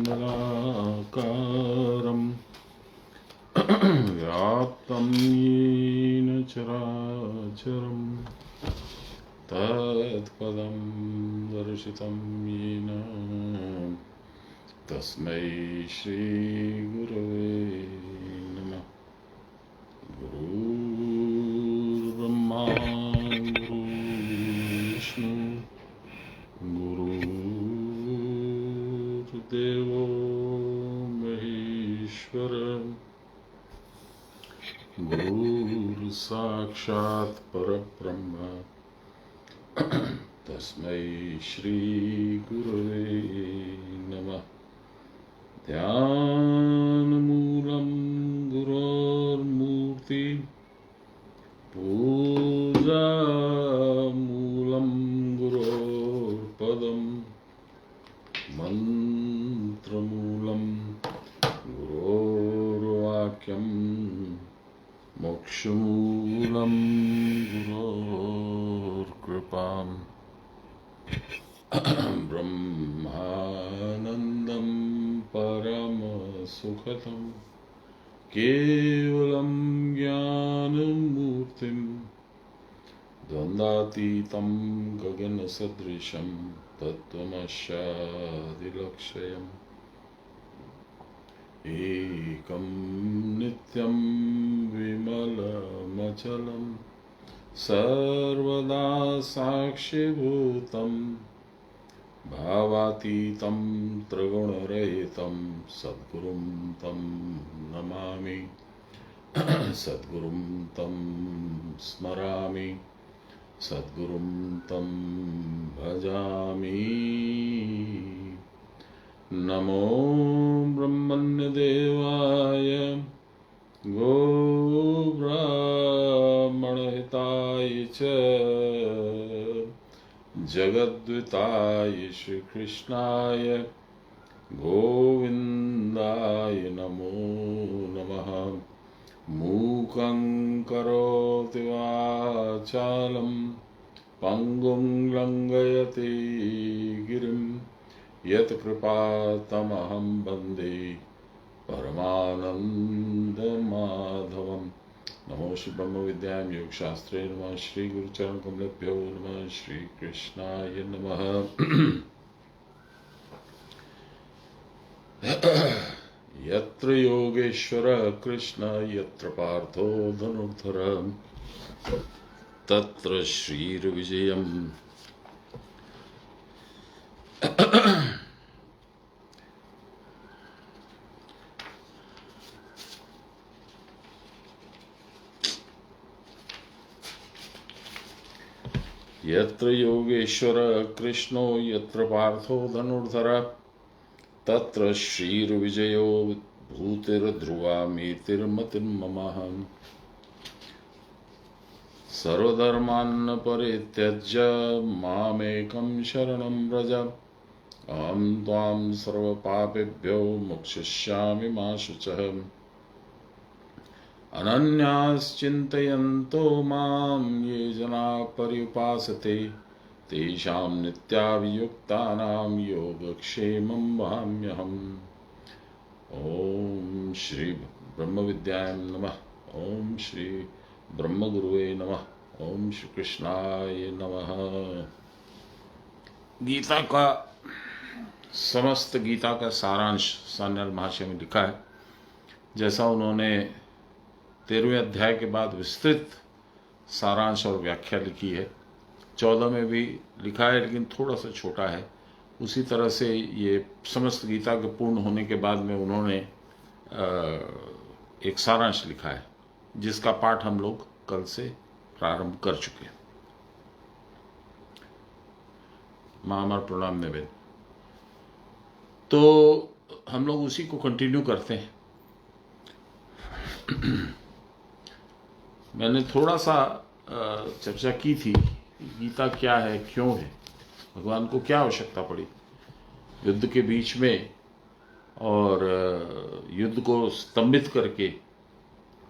कमलाकारं व्याप्तं येन चराचरं तत्पदं दर्शितं येन तस्मै श्रीगुरवे नमः। गुरुर्ब्रह्मा गुरुर्विष्णु गुरुर्देवो महेश्वर गुरुर्साक्षात् परब्रह्म तस्मै श्रीगुरवे नमः। ध्यानमूलं गुरोर्मूर्ति पूजामूलं गुरोर्पदं मन्त्रमूलं गुरोर्वाक्यं मोक्षमूलं गुरोर्कृपाम् ब्रह्मानन्दं परमसुखदं केवलं ज्ञानमूर्तिं द्वन्द्वातीतं गगनसदृशं तत्त्वमस्यादिलक्ष्यम् एकं नित्यं विमलमचलं सर्वदा साक्षिभूतं भावातीतं त्रिगुणरहितं सद्गुरुं तं नमामि सद्गुरुं तं स्मरामि सद्गुरुं तं भजामि। नमो ब्रह्मण्यदेवाय गोब्राह्मणहिताय च जगद्विताय श्रीकृष्णाय गोविन्दाय नमो नमः। मूकं करोति वाचालं पङ्गुं लङ्घयति गिरिं यत्कृपातमहं वन्दे परमानन्दमाधवम्। नमो श्री ब्रह्म विद्यां योग शास्त्रे नमः। श्री गुरुचरण कमलेभ्यो नमः। श्री कृष्णाय नमः। यत्र योगेश्वर कृष्ण यत्र पार्थो धनुर्धर तत्र श्रीर्विजयम्। यत्र योगेश्वर कृष्णो यत्र पार्थो धनुर्धर तत्र श्रीर्विजयो भूतिर्ध्रुवामीतिर्मतिर्मम। सर्वधर्मान् परित्यज्य मामेकं शरणं व्रज अहं त्वां सर्वपापेभ्यो मोक्षयिष्यामि मा शुचः। अनन्याश्चिन्तयन्तो मां ये जनाः पर्युपासते तेषां नित्याभियुक्तानां योगक्षेमं वहाम्यहम्। ओम श्री ब्रह्म विद्याय नमः। ओम श्री ब्रह्म गुरुवे नमः। ओम श्री कृष्णाय नमः। गीता का समस्त गीता का सारांश सान्याल महाशय में लिखा है। जैसा उन्होंने 13वें अध्याय के बाद विस्तृत सारांश और व्याख्या लिखी है, 14 में भी लिखा है लेकिन थोड़ा सा छोटा है, उसी तरह से ये समस्त गीता के पूर्ण होने के बाद में उन्होंने एक सारांश लिखा है जिसका पाठ हम लोग कल से प्रारंभ कर चुके हैं। माँ हमारा प्रणाम निवेदन। तो हम लोग उसी को कंटिन्यू करते हैं। मैंने थोड़ा सा चर्चा की थी गीता क्या है, क्यों है, भगवान को क्या आवश्यकता पड़ी युद्ध के बीच में और युद्ध को स्तंभित करके,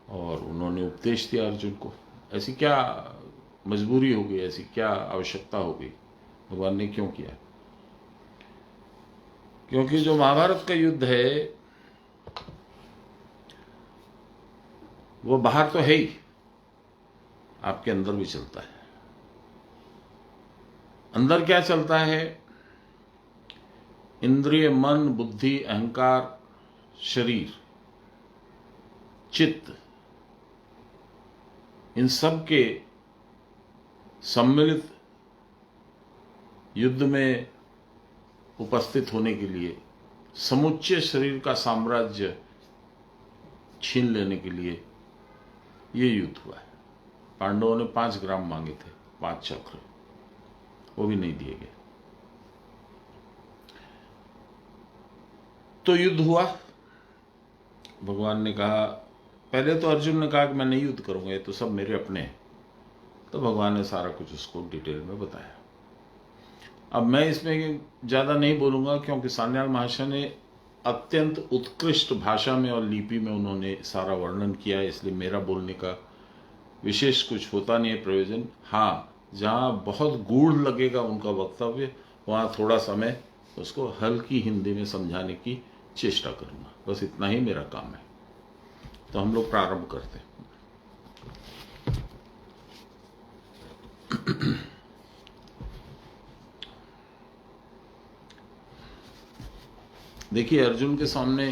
और उन्होंने उपदेश दिया अर्जुन को। ऐसी क्या मजबूरी हो गई, ऐसी क्या आवश्यकता हो गई, भगवान ने क्यों किया। क्योंकि जो महाभारत का युद्ध है वो बाहर तो है ही, आपके अंदर भी चलता है। अंदर क्या चलता है? इंद्रिय, मन, बुद्धि, अहंकार, शरीर, चित्त, इन सब के सम्मिलित युद्ध में उपस्थित होने के लिए, समुच्चय शरीर का साम्राज्य छीन लेने के लिए ये युद्ध हुआ है। पांडवों ने 5 ग्राम मांगे थे, 5 चक्र, वो भी नहीं दिए गए। तो युद्ध हुआ। भगवान ने कहा, पहले तो अर्जुन ने कहा कि मैं नहीं युद्ध करूंगा, ये तो सब मेरे अपने हैं। तो भगवान ने सारा कुछ उसको डिटेल में बताया। अब मैं इसमें ज्यादा नहीं बोलूंगा, क्योंकि सान्याल महाशय ने अत्यंत उत्कृष्ट भाषा में और लिपि में उन्होंने सारा वर्णन किया है, इसलिए मेरा बोलने का विशेष कुछ होता नहीं है प्रयोजन। हाँ, जहाँ बहुत गूढ़ लगेगा उनका वक्तव्य, वहाँ थोड़ा समय उसको हल्की हिंदी में समझाने की चेष्टा करूंगा। बस इतना ही मेरा काम है। तो हम लोग प्रारंभ करते हैं। देखिए, अर्जुन के सामने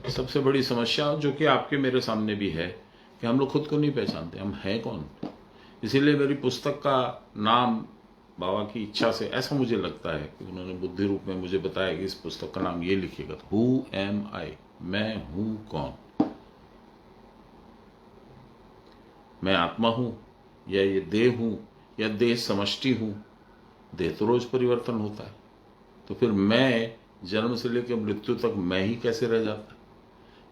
सबसे बड़ी समस्या, जो कि आपके मेरे सामने भी है, कि हम लोग खुद को नहीं पहचानते, हम हैं कौन। इसीलिए मेरी पुस्तक का नाम बाबा की इच्छा से, ऐसा मुझे लगता है कि उन्होंने बुद्धि रूप में मुझे बताया कि इस पुस्तक का नाम ये लिखिएगा, हु एम आई, मैं हूं कौन। मैं आत्मा हूं, या ये देह हूं, या देह समष्टि हूं। देह तो रोज परिवर्तन होता है, तो फिर मैं जन्म से लेकर मृत्यु तक मैं ही कैसे रह जाता?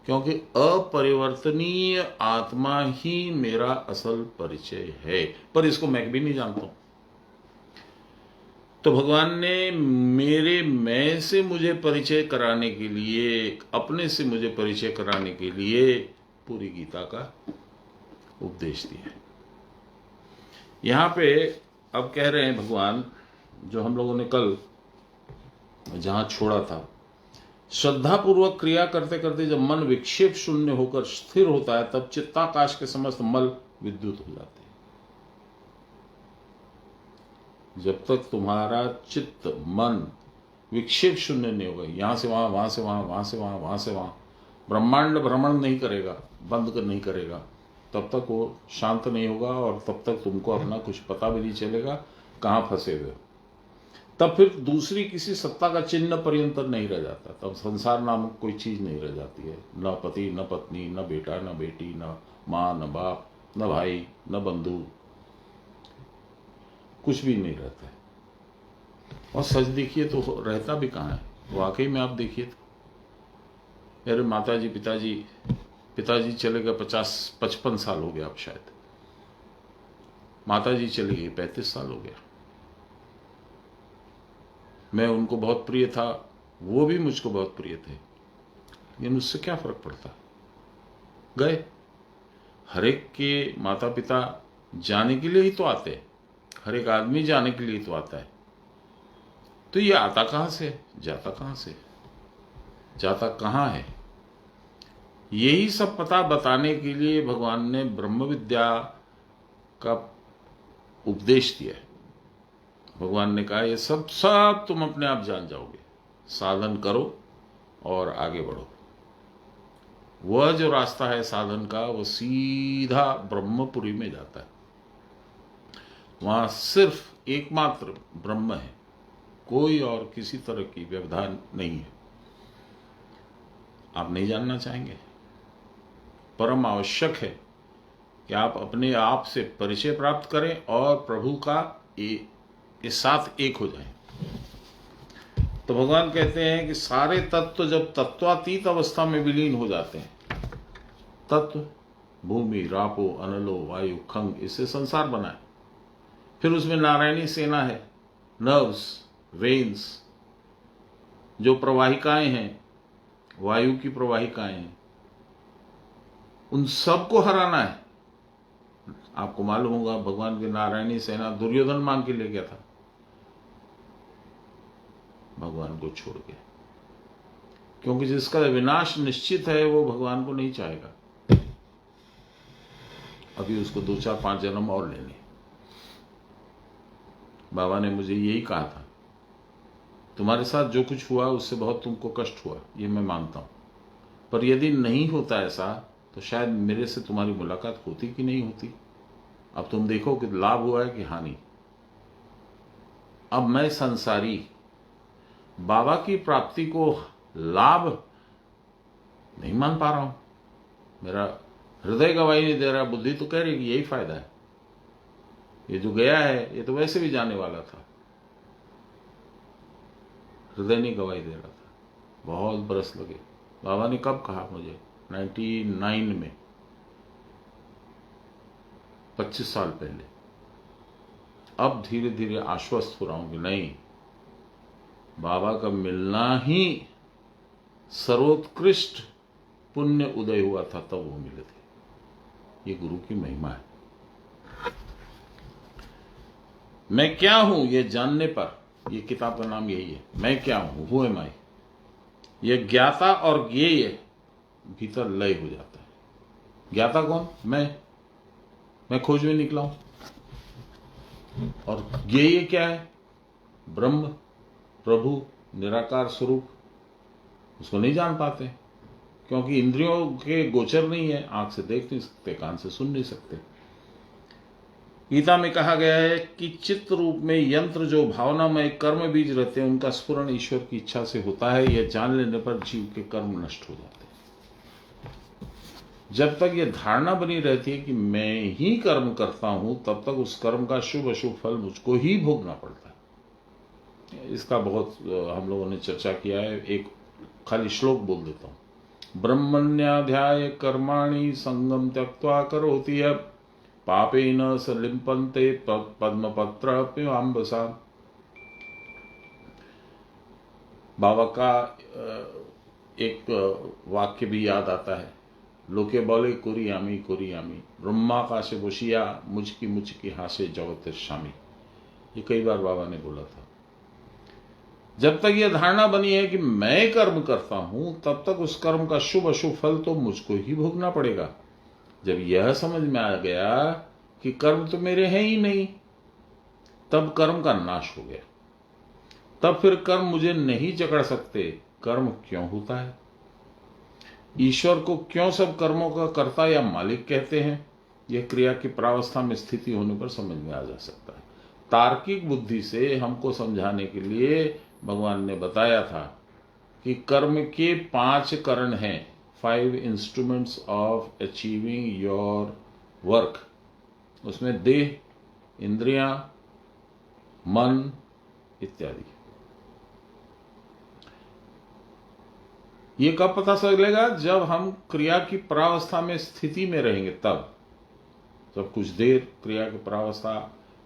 क्योंकि अपरिवर्तनीय आत्मा ही मेरा असल परिचय है, पर इसको मैं भी नहीं जानता हूं। तो भगवान ने मेरे मैं से मुझे परिचय कराने के लिए, अपने से मुझे परिचय कराने के लिए पूरी गीता का उपदेश दिया है। यहां पे अब कह रहे हैं भगवान, जो हम लोगों ने कल जहां छोड़ा था, श्रद्धा पूर्वक क्रिया करते करते जब मन विक्षेप शून्य होकर स्थिर होता है, तब चित्ताकाश के समस्त मल विद्युत हो जाते हैं। जब तक तुम्हारा चित्त मन विक्षेप शून्य नहीं होगा, यहां से वहां, वहां से वहां, वहां से वहां, वहां से वहां ब्रह्मांड भ्रमण नहीं करेगा, बंद नहीं करेगा, तब तक वो शांत नहीं होगा, और तब तक तुमको अपना कुछ पता भी नहीं चलेगा कहां फंसे हुए। तब फिर दूसरी किसी सत्ता का चिन्ह पर्यंत नहीं रह जाता। तब संसार नामक कोई चीज नहीं रह जाती है। न पति, न पत्नी, न बेटा, न बेटी, न माँ, न बाप, न भाई, न बंधु, कुछ भी नहीं रहता है। और सच देखिए तो रहता भी कहाँ है वाकई में। आप देखिए तो मेरे माताजी पिताजी चले गए, 50-55 साल हो गया अब शायद। माताजी चली गई, 35 साल हो गया। मैं उनको बहुत प्रिय था, वो भी मुझको बहुत प्रिय थे, लेकिन उससे क्या फर्क पड़ता, गए। हर एक के माता पिता जाने के लिए ही तो आते हैं, हर एक आदमी जाने के लिए तो आता है। तो ये आता कहां से, जाता कहां से, जाता कहां है, यही सब पता बताने के लिए भगवान ने ब्रह्म विद्या का उपदेश दिया है। भगवान ने कहा ये सब तुम अपने आप जान जाओगे, साधन करो और आगे बढ़ो। वह जो रास्ता है साधन का, वो सीधा ब्रह्मपुरी में जाता है। वहां सिर्फ एकमात्र ब्रह्म है, कोई और किसी तरह की व्यवधान नहीं है। आप नहीं जानना चाहेंगे? परम आवश्यक है कि आप अपने आप से परिचय प्राप्त करें और प्रभु का के साथ एक हो जाएं। तो भगवान कहते हैं कि सारे तत्व जब तत्वातीत अवस्था में विलीन हो जाते हैं, तत्व भूमि, रापो, अनलो, वायु, खंग, इससे संसार बना है। फिर उसमें नारायणी सेना है, नर्व्स, वेन्स, जो प्रवाहिकाएं हैं, वायु की प्रवाहिकाएं हैं, उन सबको हराना है। आपको मालूम होगा भगवान की नारायणी सेना दुर्योधन मांग के ले गया था, भगवान को छोड़ के। क्योंकि जिसका विनाश निश्चित है वो भगवान को नहीं चाहेगा, अभी उसको 2 4 5 जन्म और लेने। बाबा ने मुझे यही कहा था, तुम्हारे साथ जो कुछ हुआ उससे बहुत तुमको कष्ट हुआ, ये मैं मानता हूं, पर यदि नहीं होता ऐसा तो शायद मेरे से तुम्हारी मुलाकात होती कि नहीं होती। अब तुम देखो कि लाभ हुआ है कि हानि। अब मैं संसारी बाबा की प्राप्ति को लाभ नहीं मान पा रहा हूं, मेरा हृदय गवाही नहीं दे रहा, बुद्धि तो कह रही कि यही फायदा है, ये जो गया है ये तो वैसे भी जाने वाला था, हृदय नहीं गवाही दे रहा था। बहुत बरस लगे। बाबा ने कब कहा मुझे? 99 में, 25 साल पहले। अब धीरे धीरे आश्वस्त हो रहा हूं कि नहीं, बाबा का मिलना ही सर्वोत्कृष्ट पुण्य उदय हुआ था, तब वो मिले थे। ये गुरु की महिमा है। मैं क्या हूं ये जानने पर, ये किताब का नाम यही है, मैं क्या हूं, हु एम आई। ये ज्ञाता और ज्ञेय भीतर लय हो जाता है। ज्ञाता कौन? मैं खोज में निकला हूं। और ज्ञेय क्या है? ब्रह्म, प्रभु, निराकार स्वरूप। उसको नहीं जान पाते क्योंकि इंद्रियों के गोचर नहीं है, आंख से देख नहीं सकते, कान से सुन नहीं सकते। गीता में कहा गया है कि चित्त रूप में यंत्र जो भावनामय कर्म बीज रहते हैं, उनका स्फुरण ईश्वर की इच्छा से होता है। यह जान लेने पर जीव के कर्म नष्ट हो जाते हैं। जब तक यह धारणा बनी रहती है कि मैं ही कर्म करता हूं, तब तक उस कर्म का शुभ अशुभ फल मुझको ही भोगना पड़ता है। इसका बहुत हम लोगों ने चर्चा किया है। एक खाली श्लोक बोल देता हूं। ब्रह्मण्याध्याय कर्माणि संगम त्यक्त्वा करोति यत् पापेन स लिम्पन्ते पद्मपत्रप्यम्बसा। बाबा का एक वाक्य भी याद आता है। लोके बोले कुरियामी कुरियामी, ब्रह्माकाशे बसिया मुझकी हासे जगत शामी। ये कई बार बाबा ने बोला था। जब तक यह धारणा बनी है कि मैं कर्म करता हूं, तब तक उस कर्म का शुभ अशुभ फल तो मुझको ही भोगना पड़ेगा। जब यह समझ में आ गया कि कर्म तो मेरे हैं ही नहीं, तब कर्म का नाश हो गया। तब फिर कर्म मुझे नहीं जकड़ सकते। कर्म क्यों होता है, ईश्वर को क्यों सब कर्मों का कर्ता या मालिक कहते हैं, यह क्रिया की प्रावस्था में स्थिति होने पर समझ में आ जा सकता है। तार्किक बुद्धि से हमको समझाने के लिए भगवान ने बताया था कि कर्म के 5 करण हैं, 5 instruments of achieving your work. उसमें देह, इंद्रियां, मन इत्यादि। ये कब पता चलेगा? जब हम क्रिया की परावस्था में स्थिति में रहेंगे, तब जब कुछ देर क्रिया की परावस्था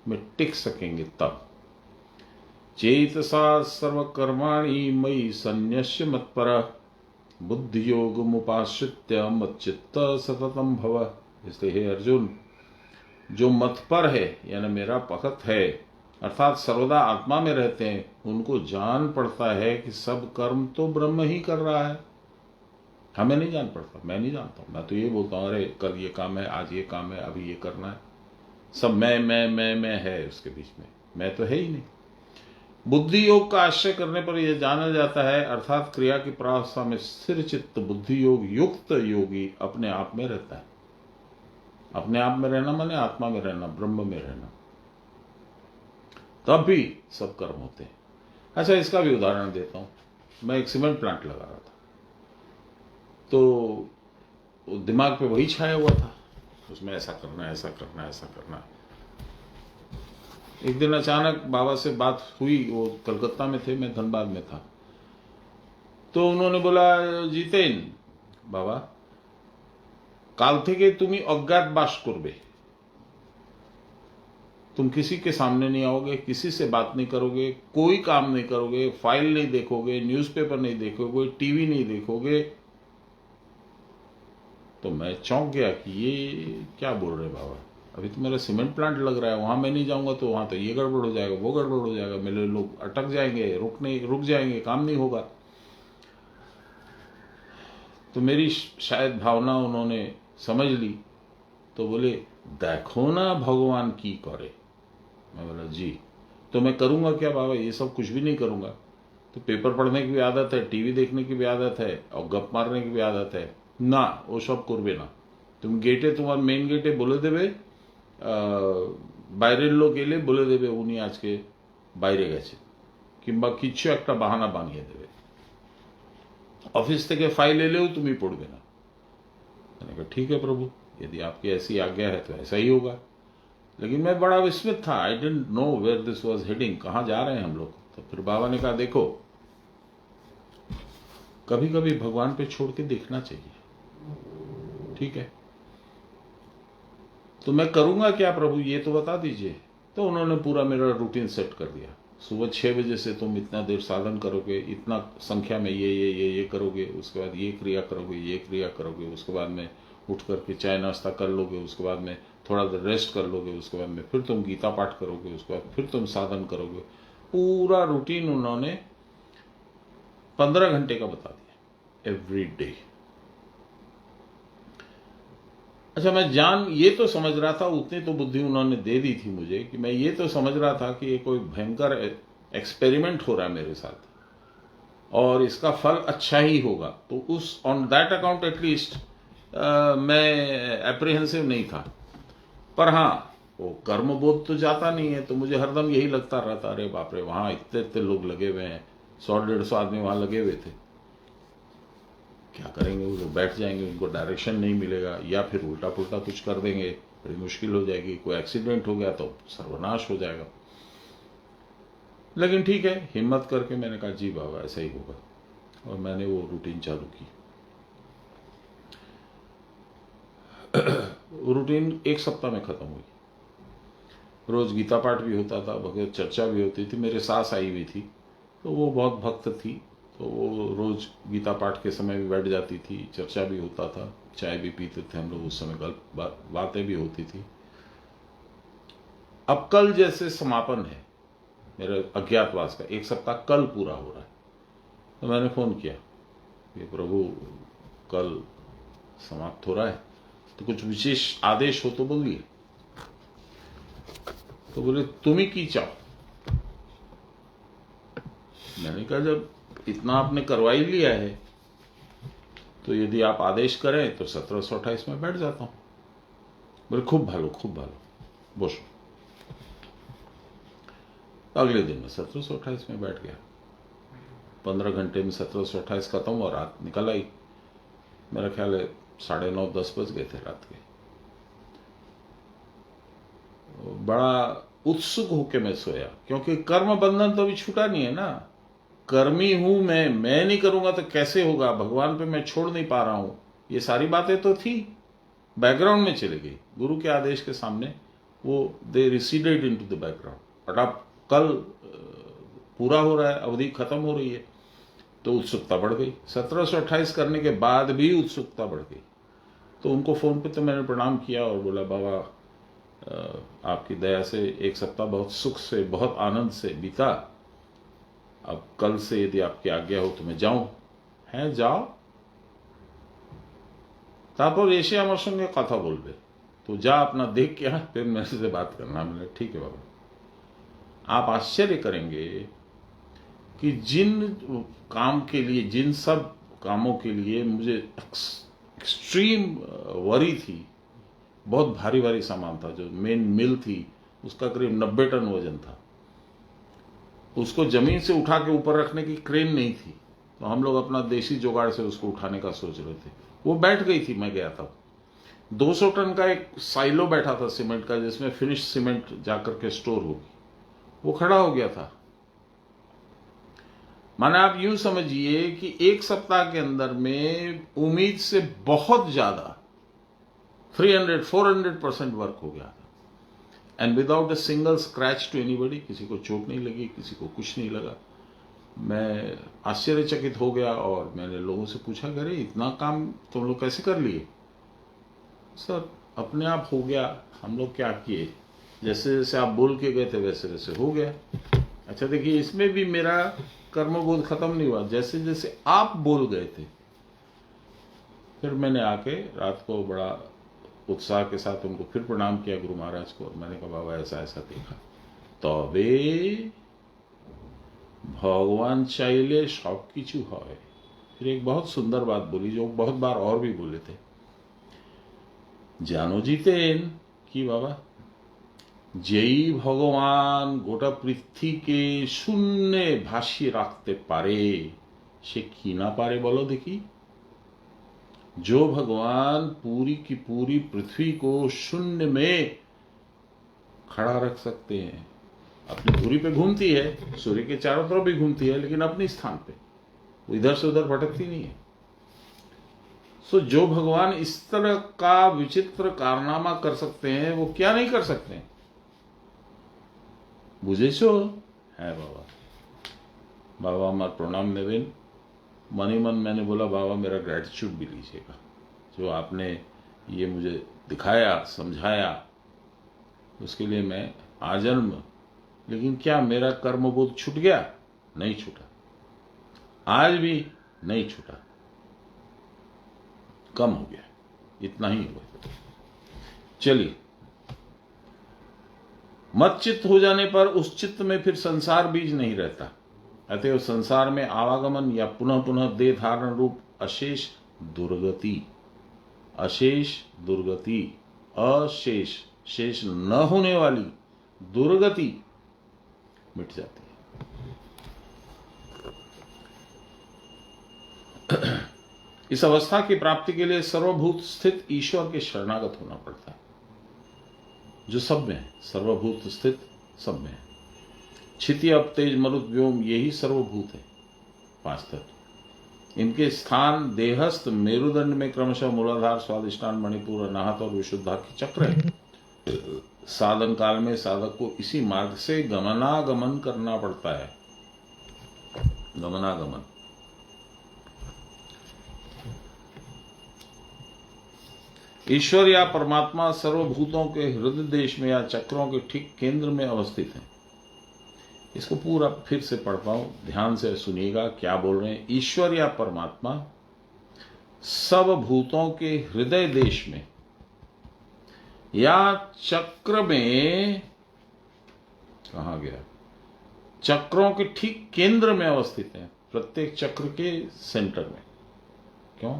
में टिक सकेंगे तब। चेतसा सर्वकर्माणि मयि सन्न्यस्य मत्परः बुद्धि योग मुपाश्रित्य मच्चित्त सततम भव। इसलिए हे अर्जुन, जो मतपर है यानी मेरा भक्त है, अर्थात सर्वदा आत्मा में रहते हैं, उनको जान पड़ता है कि सब कर्म तो ब्रह्म ही कर रहा है। हमें नहीं जान पड़ता, मैं नहीं जानता हूं। मैं तो ये बोलता हूं, अरे कल ये काम है, आज ये काम है, अभी ये करना है। सब मैं है उसके बीच में, मैं तो है ही नहीं। बुद्धि योग का आश्रय करने पर यह जाना जाता है, अर्थात क्रिया की प्रावस्था में स्थिर चित्त बुद्धि योग युक्त योगी अपने आप में रहता है। अपने आप में रहना माने आत्मा में रहना, ब्रह्म में रहना, तब भी सब कर्म होते हैं। अच्छा, इसका भी उदाहरण देता हूं। मैं एक सीमेंट प्लांट लगा रहा था, तो दिमाग पे वही छाया हुआ था, उसमें ऐसा करना है, ऐसा करना है, ऐसा करना है। एक दिन अचानक बाबा से बात हुई, वो कलकत्ता में थे, मैं धनबाद में था। तो उन्होंने बोला, जितेन बाबा, काल থেকে তুমি अज्ञात बास করবে, तुम किसी के सामने नहीं आओगे, किसी से बात नहीं करोगे, कोई काम नहीं करोगे, फाइल नहीं देखोगे, न्यूज़पेपर नहीं देखोगे, टीवी नहीं देखोगे। तो मैं चौंक गया कि ये क्या बोल रहे बाबा, अभी तो मेरा सीमेंट प्लांट लग रहा है, वहां मैं नहीं जाऊंगा तो वहां तो ये गड़बड़ हो जाएगा, वो गड़बड़ हो जाएगा, मेरे लोग अटक जाएंगे, रुक जाएंगे, काम नहीं होगा। तो मेरी शायद भावना उन्होंने समझ ली, तो बोले देखो ना भगवान की करे। मैं बोला जी, तो मैं करूंगा क्या बाबा, ये सब कुछ भी नहीं करूंगा। तो पेपर पढ़ने की भी आदत है, टीवी देखने की भी आदत है, और गप मारने की भी आदत है ना, वो सब करबे ना। तुम गेटे, तुम्हार मेन गेटे बोले देवे বাইরের লোক এলে বলে দেবে উনি আজকে বাইরে গেছে, কিংবা কিছু একটা বাহানা বানিয়ে দেবে। ऑफिस থেকে फाइल एलेও তুমি পড়বে না। मैंने कहा ठीक है प्रभु, यदि आपकी ऐसी आज्ञा है तो ऐसा ही होगा। लेकिन मैं बड़ा विस्मित था, I didn't know where this was heading, कहाँ जा रहे हैं हम लोग। तो फिर बाबा ने कहा देखो, कभी कभी भगवान पे छोड़ के देखना चाहिए, ठीक है, तो मैं करूंगा क्या प्रभु ये तो बता दीजिए। तो उन्होंने पूरा मेरा रूटीन सेट कर दिया। सुबह 6 बजे से तुम इतना देर साधन करोगे, इतना संख्या में ये करोगे, उसके बाद ये क्रिया करोगे, ये क्रिया करोगे, उसके बाद में उठ करके चाय नाश्ता कर लोगे, उसके बाद में थोड़ा देर रेस्ट कर लोगे, उसके बाद में फिर तुम गीता पाठ करोगे, उसके बाद फिर तुम साधन करोगे। पूरा रूटीन उन्होंने 15 घंटे का बता दिया, एवरी डे। अच्छा, मैं ये तो समझ रहा था, उतनी तो बुद्धि उन्होंने दे दी थी मुझे, कि मैं ये तो समझ रहा था कि ये कोई भयंकर एक्सपेरिमेंट हो रहा है मेरे साथ और इसका फल अच्छा ही होगा। तो उस ऑन दैट अकाउंट एटलीस्ट मैं एप्रीहेंसिव नहीं था। पर हाँ, वो कर्मबोध तो जाता नहीं है, तो मुझे हरदम यही लगता रहता, अरे बाप रे, वहां इतने इतने लोग लगे हुए हैं, 100-150 आदमी वहां लगे हुए थे, क्या करेंगे वो लोग, बैठ जाएंगे, उनको डायरेक्शन नहीं मिलेगा, या फिर उल्टा पुल्टा कुछ कर देंगे, बड़ी मुश्किल हो जाएगी, कोई एक्सीडेंट हो गया तो सर्वनाश हो जाएगा। लेकिन ठीक है, हिम्मत करके मैंने कहा जी बाबा ऐसा ही होगा, और मैंने वो रूटीन चालू की। रूटीन 1 सप्ताह में खत्म हुई। रोज गीता पाठ भी होता था, भगवत चर्चा भी होती थी। मेरे सास आई हुई थी, तो वो बहुत भक्त थी, तो वो रोज गीता पाठ के समय भी बैठ जाती थी, चर्चा भी होता था, चाय भी पीते थे हम लोग उस समय, बातें भी होती थी। अब कल जैसे समापन है मेरे अज्ञातवास का, 1 सप्ताह कल पूरा हो रहा है। तो मैंने फोन किया कि प्रभु कल समाप्त हो रहा है, तो कुछ विशेष आदेश हो तो बोलिए। तो बोले तुम ही की चाहो। मैंने कहा जब इतना आपने करवा ही लिया है, तो यदि आप आदेश करें तो 1728 में बैठ जाता हूं। बोले खूब भालो बसो। अगले दिन में 1728 में बैठ गया। 15 घंटे में 1728 खत्म और रात निकल आई। मेरा ख्याल है 9:30-10 बज गए थे रात के। बड़ा उत्सुक होकर मैं सोया, क्योंकि कर्म बंधन तो अभी छूटा नहीं है ना। कर्मी हूं मैं नहीं करूंगा तो कैसे होगा, भगवान पे मैं छोड़ नहीं पा रहा हूं, ये सारी बातें तो थी, बैकग्राउंड में चली गई। गुरु के आदेश के सामने वो they receded into the background. But अब कल पूरा हो रहा है, अवधि खत्म हो रही है, तो उत्सुकता बढ़ गई। 1728 करने के बाद भी उत्सुकता बढ़ गई। तो उनको फोन पे तो मैंने प्रणाम किया और बोला बाबा आपकी दया से 1 सप्ताह बहुत सुख से, बहुत आनंद से बीता। अब कल से यदि आपकी आज्ञा हो तो मैं जाऊं। हैं जाओ, तारपर एसे আমার সঙ্গে কথা বলবে, तो जा अपना देख के आ, फिर मेरे से बात करना। मैंने ठीक है बाबा। आप आश्चर्य करेंगे कि जिन काम के लिए, जिन सब कामों के लिए मुझे एक्सट्रीम वरी थी, बहुत भारी भारी सामान था, जो मेन मिल थी उसका करीब 90 टन वजन था, उसको जमीन से उठा के ऊपर रखने की क्रेन नहीं थी, तो हम लोग अपना देसी जुगाड़ से उसको उठाने का सोच रहे थे। वो बैठ गई थी, मैं गया था। 200 टन का एक साइलो बैठा था सीमेंट का, जिसमें फिनिश सीमेंट जाकर के स्टोर होगी, वो खड़ा हो गया था। माने आप यूं समझिए कि 1 सप्ताह के अंदर में उम्मीद से बहुत ज्यादा 300-400% वर्क हो गया था, and without a single scratch to anybody. किसी को चोट नहीं लगी, किसी को कुछ नहीं लगा। मैं आश्चर्यचकित हो गया और मैंने लोगों से पूछा कि अरे इतना काम तुम लोग कैसे कर लिए? सर अपने आप हो गया, हम लोग क्या किए, जैसे जैसे आप बोल के गए थे वैसे वैसे हो गया। अच्छा देखिए, इसमें भी मेरा कर्मबोध खत्म नहीं हुआ। जैसे जैसे आप बोल गए थे फिर मैंने आके रात को बड़ा उत्साह के साथ उनको फिर प्रणाम किया गुरु महाराज को, और मैंने कहा बाबा ऐसा ऐसा देखा। तबे भगवान चाइले सब किछु है। फिर एक बहुत सुंदर बात बोली जो बहुत बार और भी बोले थे, जानो जीतेन कि बाबा जेई भगवान गोटा पृथ्वी के शून्य भाषी राखते पारे से की ना पारे बोलो देखी। जो भगवान पूरी की पूरी पृथ्वी को शून्य में खड़ा रख सकते हैं, अपनी धुरी पे घूमती है, सूर्य के चारों तरफ भी घूमती है, लेकिन अपने स्थान पे, वो इधर से उधर भटकती नहीं है। सो जो भगवान इस तरह का विचित्र कारनामा कर सकते हैं, वो क्या नहीं कर सकते हैं? बुझेছো है बाबा। बाबा हमारा प्रणाम नेवेन। मन ही मन मैंने बोला बाबा मेरा ग्रेटिट्यूड भी लीजिएगा, जो आपने ये मुझे दिखाया समझाया उसके लिए मैं आजन्म। लेकिन क्या मेरा कर्मबोध छूट गया? नहीं छूटा, आज भी नहीं छूटा, कम हो गया, इतना ही हुआ। चलिए, मत चित्त हो जाने पर उस चित्त में फिर संसार बीज नहीं रहता। अतएव संसार में आवागमन या पुनः पुनः देह धारण रूप अशेष दुर्गति, अशेष दुर्गति, अशेष शेष न होने वाली दुर्गति मिट जाती है। इस अवस्था की प्राप्ति के लिए सर्वभूत स्थित ईश्वर के शरणागत होना पड़ता है, जो सब में है, सर्वभूत स्थित सब में है। क्षिति अप तेज मरुत व्योम, यही सर्वभूत है, पांच तत्व। इनके स्थान देहस्थ मेरुदंड में क्रमशः मूलाधार, स्वादिष्ठान, मणिपुर, अनाहत और विशुद्धाख्य चक्र है। साधन काल में साधक को इसी मार्ग से गमनागमन करना पड़ता है, गमनागमन। ईश्वर या परमात्मा सर्वभूतों के हृदय देश में या चक्रों के ठीक केंद्र में अवस्थित है। इसको पूरा फिर से पढ़ता हूं, ध्यान से सुनिएगा क्या बोल रहे हैं। ईश्वर या परमात्मा सब भूतों के हृदय देश में या चक्र में, कहा गया, चक्रों के ठीक केंद्र में अवस्थित है, प्रत्येक चक्र के सेंटर में। क्यों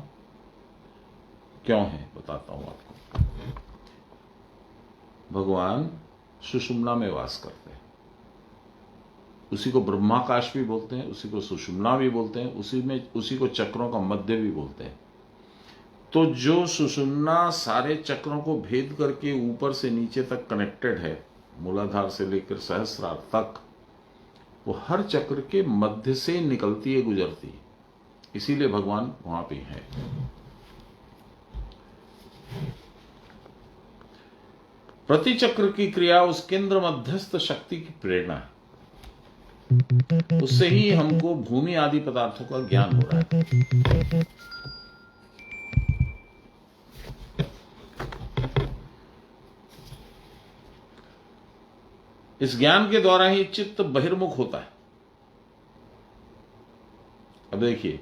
क्यों है बताता हूं आपको। भगवान सुषुम्ना में वास करते हैं, उसी को ब्रह्माकाश भी बोलते हैं, उसी को सुषुम्ना भी बोलते हैं, उसी को चक्रों का मध्य भी बोलते हैं। तो जो सुषुम्ना सारे चक्रों को भेद करके ऊपर से नीचे तक कनेक्टेड है, मूलाधार से लेकर सहस्रार तक, वो हर चक्र के मध्य से निकलती है, गुजरती है। इसीलिए भगवान वहां पे है। प्रति चक्र की क्रिया उस केंद्र मध्यस्थ शक्ति की प्रेरणा है, उससे ही हमको भूमि आदि पदार्थों का ज्ञान हो रहा है। इस ज्ञान के द्वारा ही चित्त बहिर्मुख होता है। अब देखिए,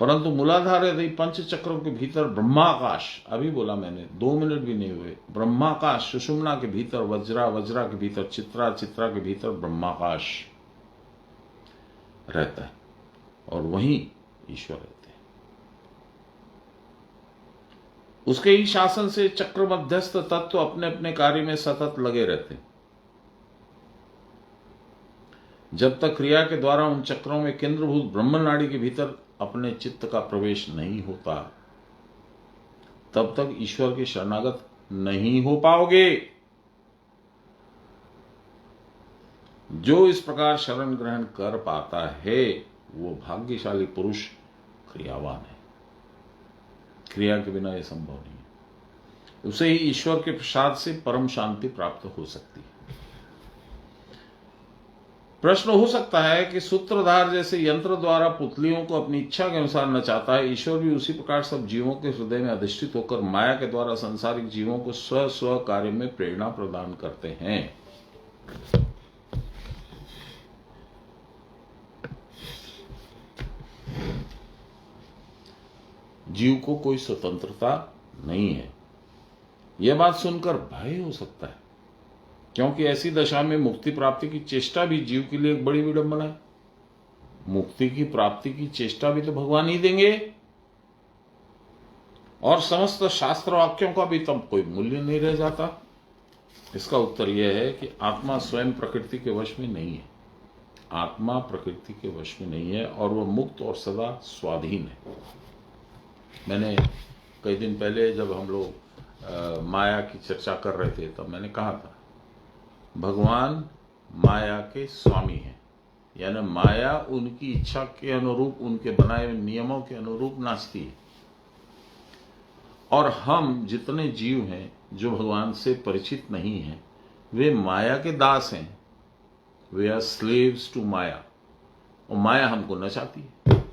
परंतु मूलाधार यदि पंच चक्रों के भीतर ब्रह्माकाश, अभी बोला मैंने, 2 मिनट भी नहीं हुए, ब्रह्माकाश सुषुम्ना के भीतर वज्रा, वज्रा के भीतर चित्रा, चित्रा के भीतर ब्रह्माकाश रहता है, और वहीं ईश्वर रहते हैं। उसके ही शासन से चक्र मध्यस्थ तत्व अपने अपने कार्य में सतत लगे रहते हैं। जब तक क्रिया के द्वारा उन चक्रों में केंद्रभूत ब्रह्म नाड़ी के भीतर अपने चित्त का प्रवेश नहीं होता, तब तक ईश्वर के शरणागत नहीं हो पाओगे। जो इस प्रकार शरण ग्रहण कर पाता है वो भाग्यशाली पुरुष क्रियावान है। क्रिया के बिना यह संभव नहीं है। उसे ही ईश्वर के प्रसाद से परम शांति प्राप्त हो सकती है। प्रश्न हो सकता है कि सूत्रधार जैसे यंत्र द्वारा पुतलियों को अपनी इच्छा के अनुसार नचाता है, ईश्वर भी उसी प्रकार सब जीवों के हृदय में अधिष्ठित होकर माया के द्वारा सांसारिक जीवों को स्व स्व कार्य में प्रेरणा प्रदान करते हैं। जीव को कोई स्वतंत्रता नहीं है। यह बात सुनकर भय हो सकता है, क्योंकि ऐसी दशा में मुक्ति प्राप्ति की चेष्टा भी जीव के लिए एक बड़ी विडंबना है। मुक्ति की प्राप्ति की चेष्टा भी तो भगवान ही देंगे, और समस्त शास्त्र वाक्यों का भी तब कोई मूल्य नहीं रह जाता। इसका उत्तर यह है कि आत्मा स्वयं प्रकृति के वश में नहीं है। आत्मा प्रकृति के वश में नहीं है और वह मुक्त और सदा स्वाधीन है। मैंने कई दिन पहले जब हम लोग माया की चर्चा कर रहे थे तब मैंने कहा था, भगवान माया के स्वामी हैं, यानी माया उनकी इच्छा के अनुरूप, उनके बनाए हुए नियमों के अनुरूप नाचती है। और हम जितने जीव हैं जो भगवान से परिचित नहीं हैं, वे माया के दास हैं। वे आर स्लेव्स टू माया, और माया हमको नचाती है।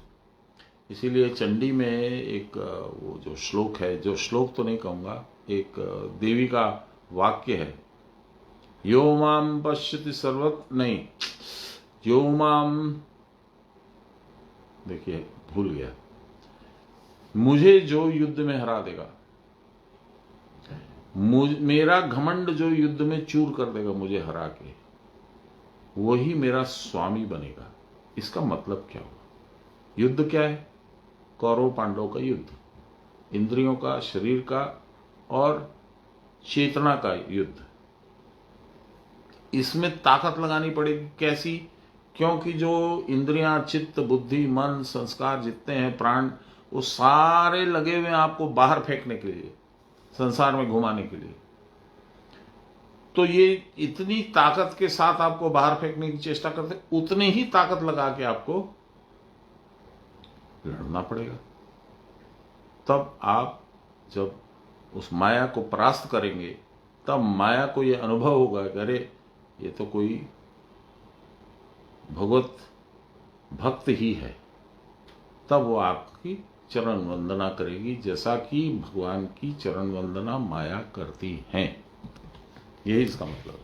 इसीलिए चंडी में एक वो जो श्लोक है, जो श्लोक तो नहीं कहूंगा, एक देवी का वाक्य है, यो माम पश्यति सर्वत्र, नहीं, यो माम, देखिए भूल गया, मुझे जो युद्ध में हरा देगा, मेरा घमंड जो युद्ध में चूर कर देगा मुझे हरा के, वही मेरा स्वामी बनेगा। इसका मतलब क्या हुआ? युद्ध क्या है? कौरव पांडव का युद्ध, इंद्रियों का, शरीर का और चेतना का युद्ध। इसमें ताकत लगानी पड़ेगी। कैसी? क्योंकि जो इंद्रियां, चित्त, बुद्धि, मन, संस्कार जितने हैं, प्राण, वो सारे लगे हुए हैं आपको बाहर फेंकने के लिए, संसार में घुमाने के लिए। तो ये इतनी ताकत के साथ आपको बाहर फेंकने की चेष्टा करते, उतनी ही ताकत लगा के आपको लड़ना पड़ेगा। तब आप जब उस माया को परास्त करेंगे, तब माया को यह अनुभव होगा कि अरे ये तो कोई भगवत भक्त ही है। तब वो आपकी चरण वंदना करेगी, जैसा कि भगवान की चरण वंदना माया करती है। यही इसका मतलब है।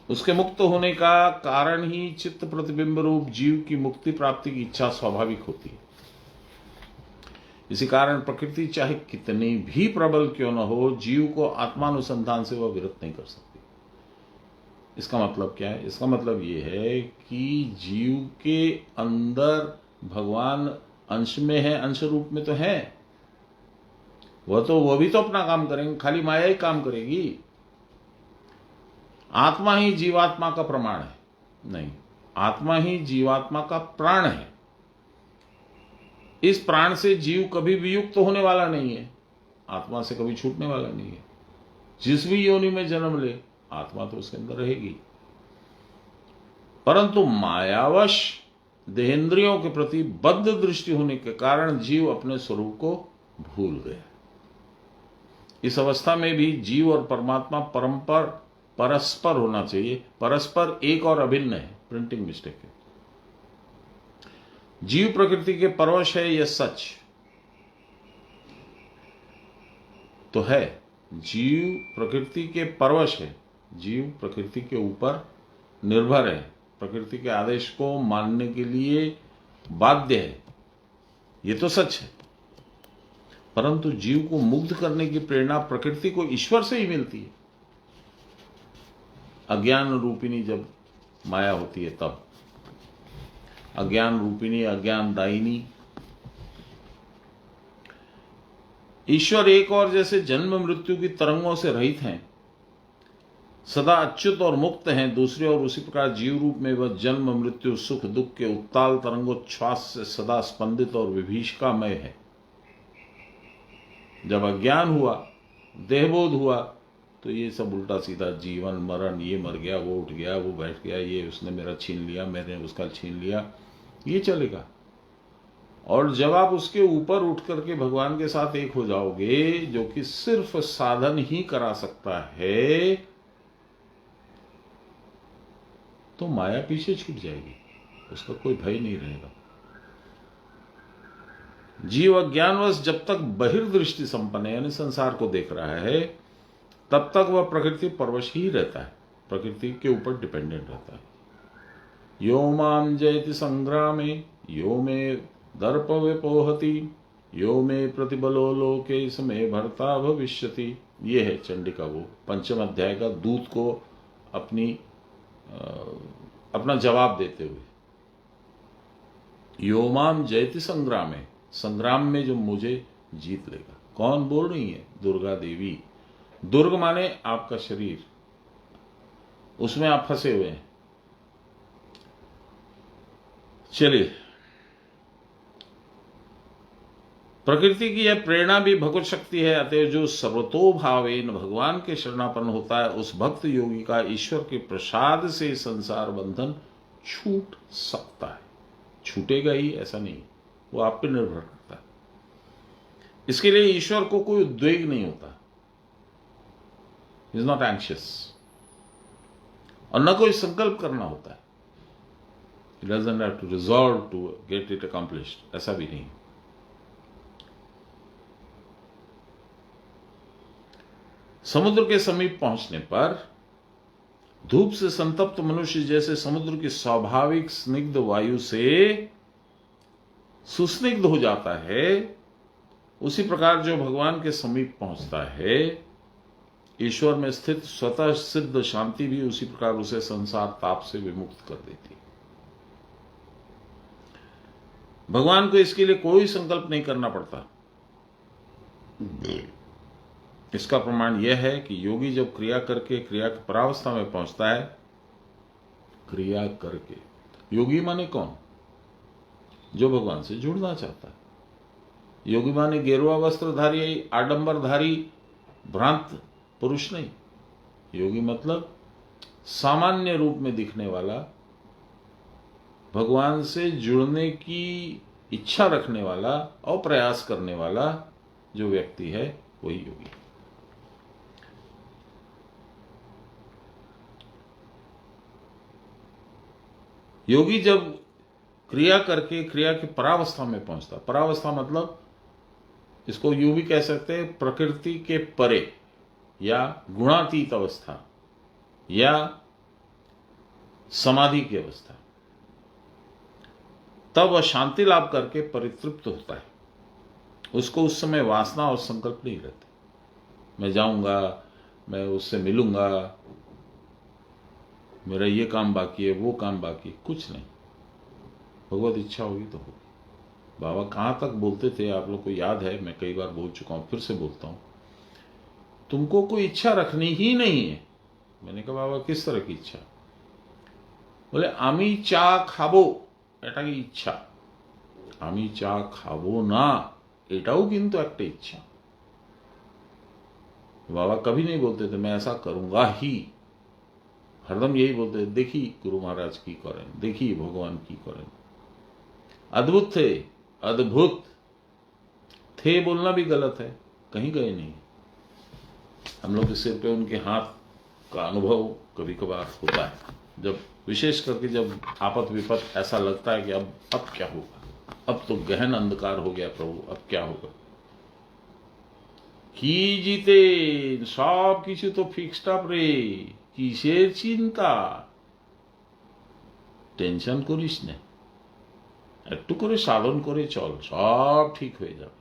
उसके मुक्त होने का कारण ही चित्त प्रतिबिंब रूप जीव की मुक्ति प्राप्ति की इच्छा स्वाभाविक होती है। इसी कारण प्रकृति चाहे कितनी भी प्रबल क्यों न हो, जीव को आत्मानुसंधान से वह विरत नहीं कर सकती। इसका मतलब क्या है? इसका मतलब यह है कि जीव के अंदर भगवान अंश में है, अंश रूप में तो है। वह भी तो अपना काम करेंगे, खाली माया ही काम करेगी। आत्मा ही जीवात्मा का प्रमाण है? नहीं, आत्मा ही जीवात्मा का प्राण है। इस प्राण से जीव कभी वियुक्त तो होने वाला नहीं है, आत्मा से कभी छूटने वाला नहीं है। जिस भी योनि में जन्म ले, आत्मा तो उसके अंदर रहेगी। परंतु मायावश देहेंद्रियों के प्रति बद्ध दृष्टि होने के कारण जीव अपने स्वरूप को भूल गया। इस अवस्था में भी जीव और परमात्मा परस्पर होना चाहिए। परस्पर एक और अभिन्न है, प्रिंटिंग मिस्टेक है। जीव प्रकृति के परवश है, यह सच तो है। जीव प्रकृति के परवश है, जीव प्रकृति के ऊपर निर्भर है, प्रकृति के आदेश को मानने के लिए बाध्य है, यह तो सच है। परंतु जीव को मुग्ध करने की प्रेरणा प्रकृति को ईश्वर से ही मिलती है। अज्ञान रूपिणी जब माया होती है, तब अज्ञान रूपिणी, अज्ञान दायिनी ईश्वर एक और जैसे जन्म मृत्यु की तरंगों से रहित हैं, सदा अच्युत और मुक्त हैं, दूसरे और उसी प्रकार जीव रूप में वह जन्म मृत्यु सुख दुख के उत्ताल तरंगोच्छ्वास से सदा स्पंदित और विभीषिकामय है। जब अज्ञान हुआ, देहबोध हुआ, तो ये सब उल्टा सीधा जीवन मरण, ये मर गया, वो उठ गया, वो बैठ गया, ये उसने मेरा छीन लिया, मैंने उसका छीन लिया, ये चलेगा। और जब आप उसके ऊपर उठ करके भगवान के साथ एक हो जाओगे, जो कि सिर्फ साधन ही करा सकता है, तो माया पीछे छूट जाएगी, उसका कोई भय नहीं रहेगा। जीव अज्ञानवश जब तक बहिर्दृष्टि संपन्न है, यानी संसार को देख रहा है, तब तक वह प्रकृति परवश ही रहता है, प्रकृति के ऊपर डिपेंडेंट रहता है। यो माम जयति संग्रामे यो मे दर्प विपोहति यो मे प्रतिबलो लोके इसमें भर्ता भविष्यति। ये है चंडिका वो पंचम अध्याय का दूत को अपना जवाब देते हुए। योमाम जयति संग्राम में जो मुझे जीत लेगा। कौन बोल रही है? दुर्गा देवी। दुर्ग माने आपका शरीर, उसमें आप फंसे हुए हैं। चलिए, प्रकृति की यह प्रेरणा भी भगवत शक्ति है। अतः जो सर्वतोभावेन भगवान के शरणापन्न होता है, उस भक्त योगी का ईश्वर के प्रसाद से संसार बंधन छूट सकता है। छूटेगा ही ऐसा नहीं, वो आप पे निर्भर करता है। इसके लिए ईश्वर को कोई उद्वेग नहीं होता, इज नॉट एंशियस, और न कोई संकल्प करना होता है। He doesn't have to resolve to get it accomplished, ऐसा भी नहीं। समुद्र के समीप पहुंचने पर धूप से संतप्त मनुष्य जैसे समुद्र की स्वाभाविक स्निग्ध वायु से सुस्निग्ध हो जाता है, उसी प्रकार जो भगवान के समीप पहुंचता है, ईश्वर में स्थित स्वतः सिद्ध शांति भी उसी प्रकार उसे संसार ताप से विमुक्त कर देती है। भगवान को इसके लिए कोई संकल्प नहीं करना पड़ता। इसका प्रमाण यह है कि योगी जब क्रिया करके क्रिया की परावस्था में पहुंचता है, क्रिया करके, योगी माने कौन? जो भगवान से जुड़ना चाहता है। योगी माने गेरुआ वस्त्रधारी, आडंबरधारी, भ्रांत पुरुष नहीं। योगी मतलब सामान्य रूप में दिखने वाला, भगवान से जुड़ने की इच्छा रखने वाला और प्रयास करने वाला जो व्यक्ति है, वही योगी। योगी जब क्रिया करके क्रिया की परावस्था में पहुंचता, परावस्था मतलब इसको यूं भी कह सकते हैं प्रकृति के परे या गुणातीत अवस्था या समाधि की अवस्था, तब वह शांति लाभ करके परितृप्त होता है। उसको उस समय वासना और संकल्प नहीं रहते, मैं जाऊंगा, मैं उससे मिलूंगा, मेरा ये काम बाकी है, वो काम बाकी, कुछ नहीं। भगवत इच्छा होगी तो होगी। बाबा कहाँ तक बोलते थे, आप लोग को याद है, मैं कई बार बोल चुका हूं, फिर से बोलता हूं, तुमको कोई इच्छा रखनी ही नहीं है। मैंने कहा बाबा किस तरह की इच्छा? बोले आमी चा खाबो, एटा की इच्छा। आमी चा खाबो ना, एटाও কিন্তু একটা इच्छा। बाबा कभी नहीं बोलते थे मैं ऐसा करूंगा ही, हरदम यही बोलते थे देखी गुरु महाराज की करें, देखी भगवान की करें। अद्भुत थे, अद्भुत थे बोलना भी गलत है, कहीं गए नहीं। हम लोग के सिर पे उनके हाथ का अनुभव कभी कभार होता है, जब विशेष करके जब आपत विपत ऐसा लगता है कि अब क्या होगा, अब तो गहन अंधकार हो गया प्रभु, अब क्या होगा। কি জিতে সব কিছু তো ফিক্সড আপ রে, কিসের চিন্তা, টেনশন করিস না, একটু করে সাধন করে চল, সব ঠিক হয়ে যাবে।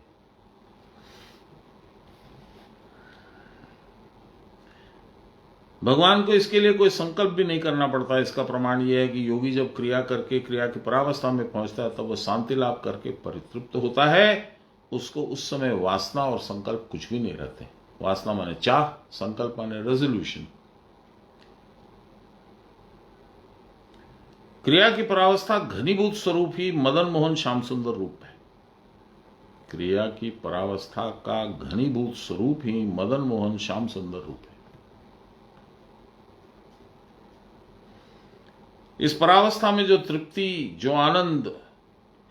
भगवान को इसके लिए कोई संकल्प भी नहीं करना पड़ता। इसका प्रमाण यह है कि योगी जब क्रिया करके क्रिया की परावस्था में पहुंचता है, तब वह शांति लाभ करके परितृप्त होता है। उसको उस समय वासना और संकल्प कुछ भी नहीं रहते। वासना माने चाह, संकल्प माने रेजोल्यूशन। क्रिया की परावस्था घनीभूत स्वरूप ही मदन मोहन श्याम सुंदर रूप है। क्रिया की परावस्था का घनीभूत स्वरूप ही मदन मोहन श्याम सुंदर रूप है। इस परावस्था में जो तृप्ति, जो आनंद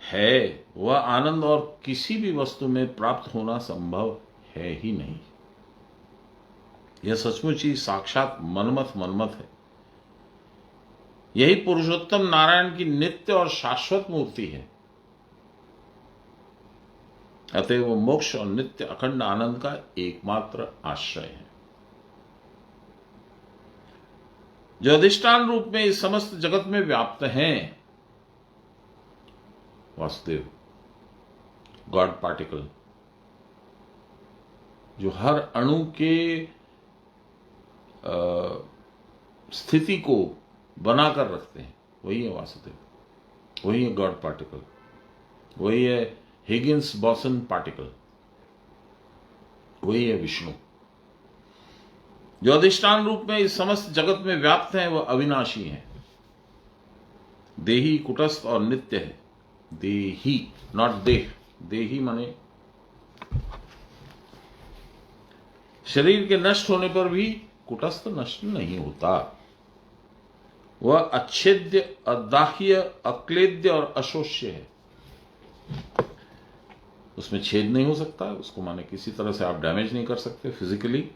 है, वह आनंद और किसी भी वस्तु में प्राप्त होना संभव है ही नहीं। यह सचमुच ही साक्षात मनमथ है। यही पुरुषोत्तम नारायण की नित्य और शाश्वत मूर्ति है। अतएव वो मोक्ष और नित्य अखंड आनंद का एकमात्र आश्रय है, जो अधिष्ठान रूप में इस समस्त जगत में व्याप्त हैं। वासुदेव, गॉड पार्टिकल, जो हर अणु के स्थिति को बनाकर रखते हैं, वही है वासुदेव, वही है गॉड पार्टिकल, वही है हिगिंस बोसन पार्टिकल, वही है विष्णु। जो अधिष्ठान रूप में इस समस्त जगत में व्याप्त हैं वह अविनाशी हैं, देही, कुटस्थ और नित्य है। देही, नॉट देह, देही माने शरीर के नष्ट होने पर भी कुटस्थ नष्ट नहीं होता। वह अच्छेद्य, अदाह्य, अक्लेद्य और अशोष्य है। उसमें छेद नहीं हो सकता, उसको माने किसी तरह से आप डैमेज नहीं कर सकते फिजिकली।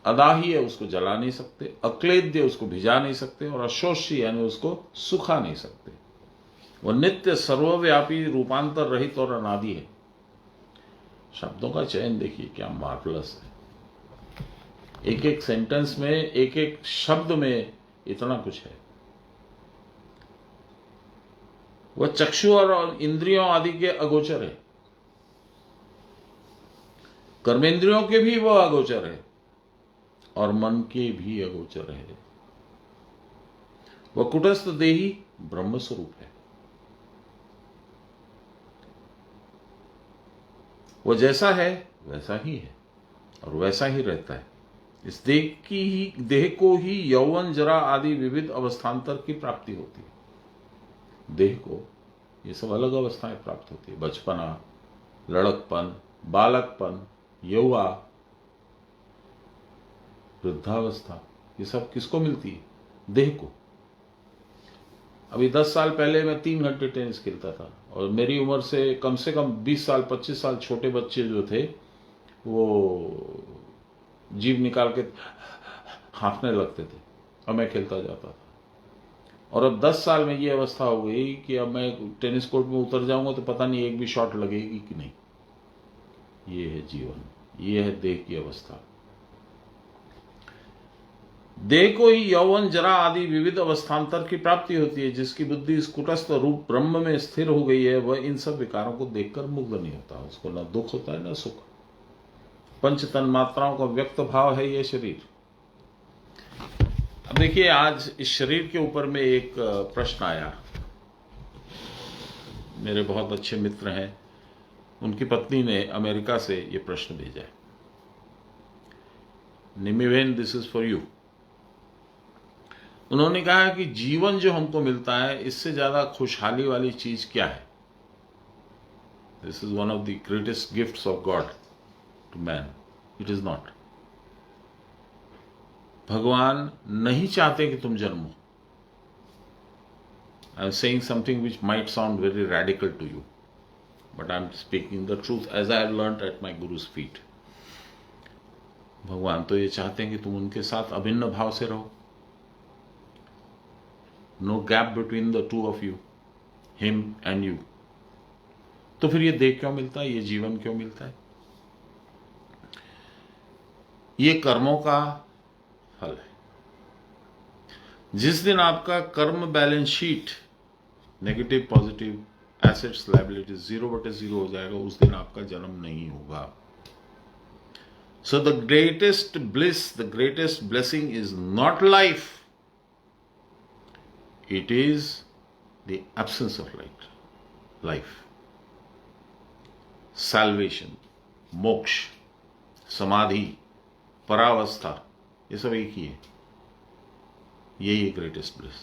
अदाह्य, उसको जला नहीं सकते। अक्लेद्य, उसको भिजा नहीं सकते। और अशोष्य यानी उसको सुखा नहीं सकते। वह नित्य, सर्वव्यापी, रूपांतर रहित और अनादि है। शब्दों का चयन देखिए क्या मार्वलस है। एक एक सेंटेंस में, एक एक शब्द में इतना कुछ है। वह चक्षु और इंद्रियों आदि के अगोचर है, कर्मेंद्रियों के भी वह अगोचर है और मन के भी अगोचर है। वह कुटस्थ देही ब्रह्म स्वरूप है। वह जैसा है वैसा ही है और वैसा ही रहता है। इस देह को ही यौवन, जरा आदि विविध अवस्थांतर की प्राप्ति होती है। देह को ये सब अलग अवस्थाएं प्राप्त होती है। बचपना, लड़कपन, बालकपन, यौवा, वृद्धावस्था, ये सब किसको मिलती है? देह को। अभी 10 साल पहले मैं 3 घंटे टेनिस खेलता था और मेरी उम्र से कम 20 साल 25 साल छोटे बच्चे जो थे वो जीभ निकाल के हाँफने लगते थे और मैं खेलता जाता था। और अब 10 साल में ये अवस्था हो गई कि अब मैं टेनिस कोर्ट में उतर जाऊंगा तो पता नहीं एक भी शॉट लगेगी कि नहीं। ये है जीवन, ये है देह की अवस्था। देह को ही यौवन, जरा आदि विविध अवस्थांतर की प्राप्ति होती है। जिसकी बुद्धि इस कुटस्थ रूप ब्रह्म में स्थिर हो गई है वह इन सब विकारों को देखकर मुग्ध नहीं होता। उसको न दुख होता है न सुख। पंच तन मात्राओं का व्यक्त भाव है ये शरीर। अब देखिए, आज इस शरीर के ऊपर में एक प्रश्न आया। मेरे बहुत अच्छे मित्र हैं, उनकी पत्नी ने अमेरिका से ये प्रश्न भेजा है। निमिवेन, दिस इज फॉर यू। उन्होंने कहा कि जीवन जो हमको मिलता है इससे ज्यादा खुशहाली वाली चीज क्या है? This is one of the greatest gifts of God to man. It is not. भगवान नहीं चाहते कि तुम जन्मो। I am saying something which might sound very radical to you, but I am speaking the truth as I have learned at my guru's feet. भगवान तो ये चाहते हैं कि तुम उनके साथ अभिन्न भाव से रहो। No gap between the two of you, him and you. तो फिर ये देह क्यों मिलता है? ये जीवन क्यों मिलता है? ये कर्मों का फल है। जिस दिन आपका कर्म balance sheet negative positive, assets liabilities 0/0 हो जाएगा, उस दिन आपका जन्म नहीं होगा। So the greatest bliss, the greatest blessing is not life, it is the absence of life, salvation, मोक्ष, समाधि, परावस्था, ये सब एक ही है। यही है ग्रेटेस्ट ब्लिस।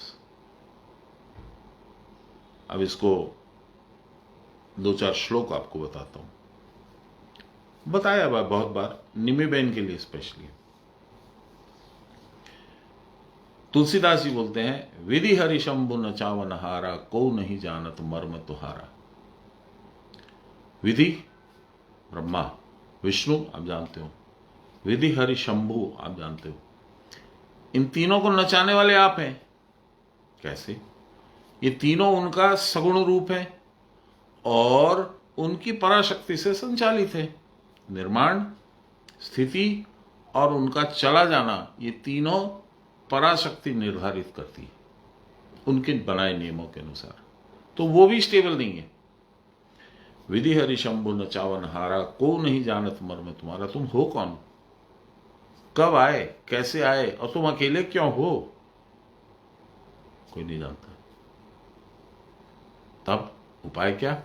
अब इसको 2-4 श्लोक आपको बताता हूं। बताया बहुत बार, निमिबेन के लिए स्पेशली। तुलसीदास जी बोलते हैं, विधि हरि शंभु न चावन हारा, को नहीं जानत मर्म तुहारा। विधि ब्रह्मा, विष्णु आप जानते हो, विधि हरि शंभु आप जानते हो। इन तीनों को नचाने वाले आप हैं। कैसे? ये तीनों उनका सगुण रूप है और उनकी पराशक्ति से संचालित है। निर्माण, स्थिति और उनका चला जाना, ये तीनों पराशक्ति निर्धारित करती है उनके बनाए नियमों के अनुसार। तो वो भी स्टेबल नहीं है। विधि हरि शंभु नचावन हारा, को नहीं जानत मर्म तुम्हारा। तुम हो कौन, कब आए, कैसे आए, और तुम अकेले क्यों हो, कोई नहीं जानता। तब उपाय क्या?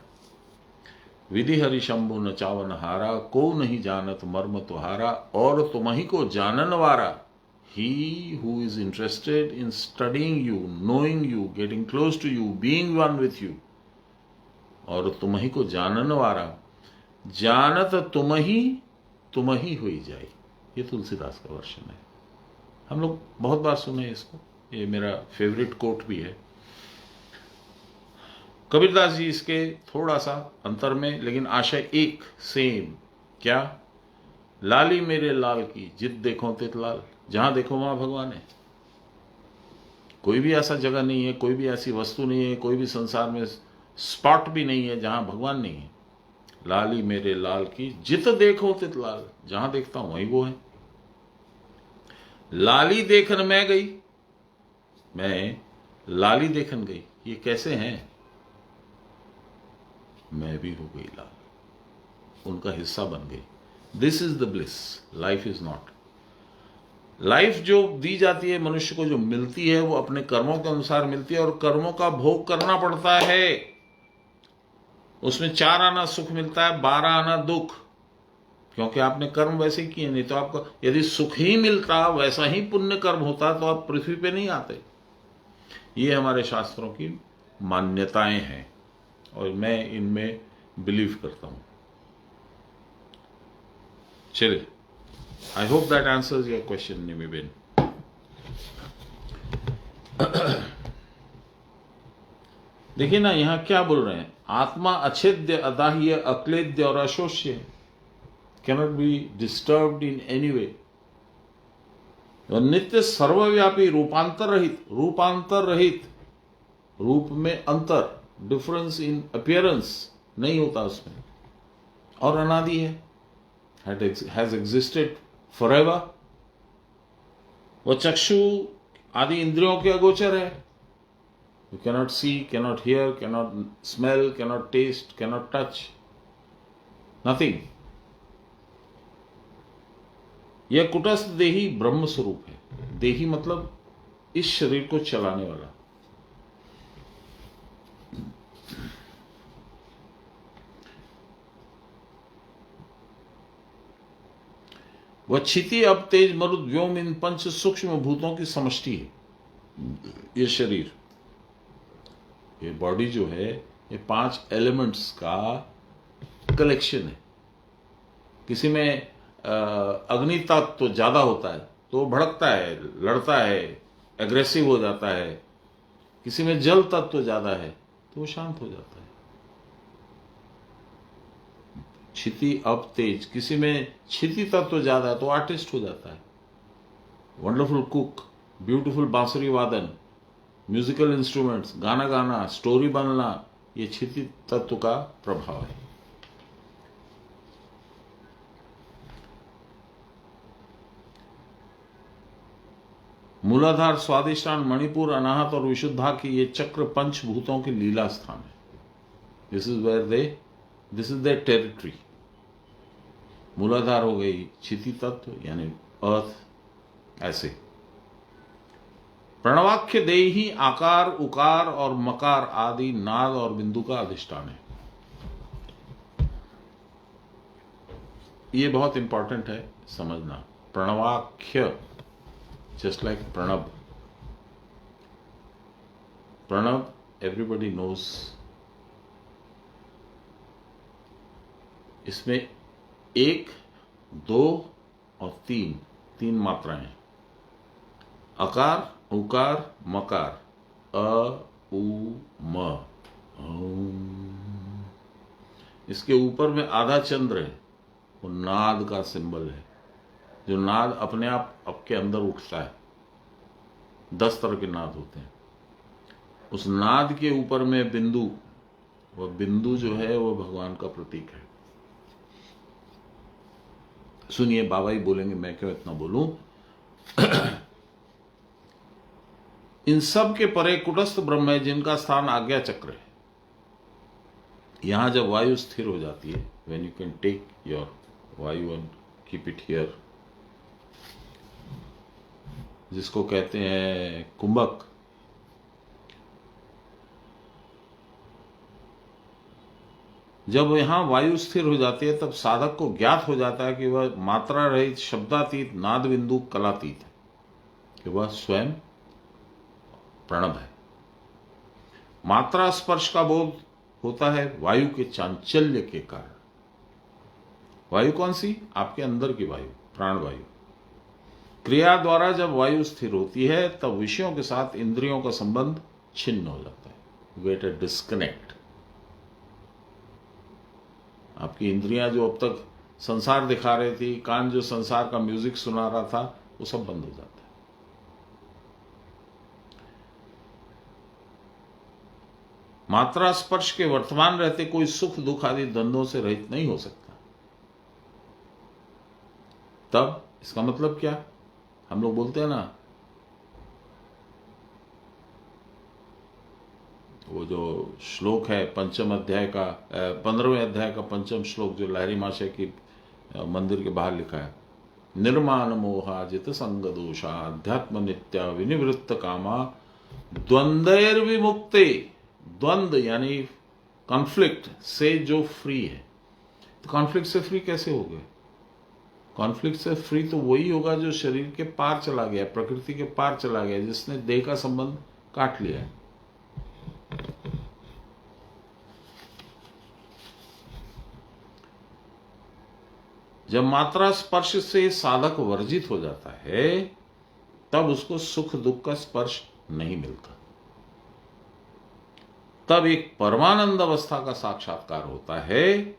विधि हरि शंभु नचावन हारा, को नहीं जानत मर्म तुहारा, और तुम्ही को जानन वारा। He who is interested in studying you, knowing you, getting close to you, being one with you, और तुम्ही को जानन वारा, जानत तुम्ही हुई जाए। ये तुलसीदास का वर्षन है, हम लोग बहुत बार सुने इसको, ये मेरा फेवरेट कोट भी है। कबीरदास जी इसके थोड़ा सा अंतर में, लेकिन आशय एक सेम। क्या? लाली मेरे लाल की, जित देखो तित लाल। जहां देखो वहां भगवान है। कोई भी ऐसा जगह नहीं है, कोई भी ऐसी वस्तु नहीं है, कोई भी संसार में स्पॉट भी नहीं है जहां भगवान नहीं है। लाली मेरे लाल की, जित देखो तित लाल। जहां देखता हूं वहीं वो है। लाली देखन मैं गई, मैं लाली देखन गई। ये कैसे हैं? मैं भी हो गई लाल, उनका हिस्सा बन गई। This is the bliss, life is not. Life जो दी जाती है मनुष्य को, जो मिलती है, वो अपने कर्मों के अनुसार मिलती है, और कर्मों का भोग करना पड़ता है। उसमें 4 आना सुख मिलता है, 12 आना दुख, क्योंकि आपने कर्म वैसे ही किए। नहीं तो आपको यदि सुख ही मिलता, वैसा ही पुण्य कर्म होता, तो आप पृथ्वी पे नहीं आते। ये हमारे शास्त्रों की मान्यताएं हैं, और मैं इनमें बिलीव करता हूं। चलिए, I hope that answers your question, Nimiben. देखिए ना, यहां क्या बोल रहे हैं? आत्मा अछेद्य, अदाह्य, अक्लेद्य और अशोष्य, cannot be disturbed in any way, और नित्य सर्वव्यापी, रूपांतर रहित। रूपांतर रहित, रूप में अंतर, डिफरेंस इन अपीयरेंस नहीं होता उसमें, और अनादि है, हैज एग्जिस्टेड फॉरएवर। वह चक्षु आदि इंद्रियों के अगोचर है। You cannot see, cannot hear, cannot smell, cannot taste, cannot touch, nothing. यह कुटस्थ देही ब्रह्म स्वरूप है। देही मतलब इस शरीर को चलाने वाला। वह क्षिति, अब तेज, मरुद, व्योम, इन 5 सूक्ष्म भूतों की समष्टि है ये शरीर। ये बॉडी जो है, ये 5 एलिमेंट्स का कलेक्शन है। किसी में अग्नि तत्व तो ज्यादा होता है तो भड़कता है, लड़ता है, एग्रेसिव हो जाता है। किसी में जल तत्व तो ज्यादा है तो वो शांत हो जाता है। क्षिति, अब तेज। किसी में क्षिति तत्व तो ज्यादा है तो आर्टिस्ट हो जाता है, वंडरफुल कुक, ब्यूटीफुल बांसुरी वादन, म्यूजिकल इंस्ट्रूमेंट्स, गाना गाना, स्टोरी बनना, ये क्षिति तत्व का प्रभाव है। मूलाधार, स्वादिष्टान, मणिपुर, अनाहत और विशुद्धा की ये चक्र पंचभूतों के लीला स्थान है। This is their territory. मूलाधार हो गई क्षिति तत्व यानी अर्थ, ऐसे। प्रणवाख्य देही आकार, उकार और मकार आदि नाद और बिंदु का अधिष्ठान है। ये बहुत इंपॉर्टेंट है समझना। प्रणवाख्य, just like Pranab. Pranab, everybody knows. इसमें 1, 2 और 3 मात्राएं हैं। अकार, उकार, मकार, अ, उ, म। इसके ऊपर में आधा चंद्र है, वो नाद का सिंबल है। जो नाद अपने आप आपके अंदर उठता है। 10 तरह के नाद होते हैं। उस नाद के ऊपर में बिंदु, वह बिंदु जो है वो भगवान का प्रतीक है। सुनिए, बाबा ही बोलेंगे, मैं क्यों इतना बोलूं। इन सब के परे कुटस्थ ब्रह्म है, जिनका स्थान आज्ञा चक्र है। यहां जब वायु स्थिर हो जाती है, when you can take your वायु एंड कीप इट हियर, जिसको कहते हैं कुंभक, जब यहां वायु स्थिर हो जाती है तब साधक को ज्ञात हो जाता है कि वह मात्रा रहित, शब्दातीत, नाद बिंदु, कलातीत है, कि वह स्वयं प्रणव है। मात्रा स्पर्श का बोध होता है वायु के चांचल्य के कारण। वायु कौन सी? आपके अंदर की वायु, प्राण वायु। क्रिया द्वारा जब वायु स्थिर होती है तब विषयों के साथ इंद्रियों का संबंध छिन्न हो जाता है, गेट अ डिस्कनेक्ट। आपकी इंद्रियां जो अब तक संसार दिखा रही थी, कान जो संसार का म्यूजिक सुना रहा था, वो सब बंद हो जाता है। मात्रा स्पर्श के वर्तमान रहते कोई सुख दुख आदि द्वंद्वों से रहित नहीं हो सकता। तब इसका मतलब क्या? हम लोग बोलते हैं ना, वो जो श्लोक है पंचम अध्याय का, 15वें अध्याय का पंचम श्लोक, जो लहरी महाशय की मंदिर के बाहर लिखा है, निर्माण मोहा जित संग दोषा अध्यात्म नित्या विनिवृत्त कामा द्वंद्वैर विमुक्ते। द्वंद्व यानी कॉन्फ्लिक्ट से जो फ्री है। तो कॉन्फ्लिक्ट से फ्री कैसे हो गए? कॉन्फ्लिक्ट से फ्री तो वही होगा जो शरीर के पार चला गया, प्रकृति के पार चला गया, जिसने देह का संबंध काट लिया है। जब मात्रा स्पर्श से साधक वर्जित हो जाता है तब उसको सुख दुख का स्पर्श नहीं मिलता। तब एक परमानंद अवस्था का साक्षात्कार होता है।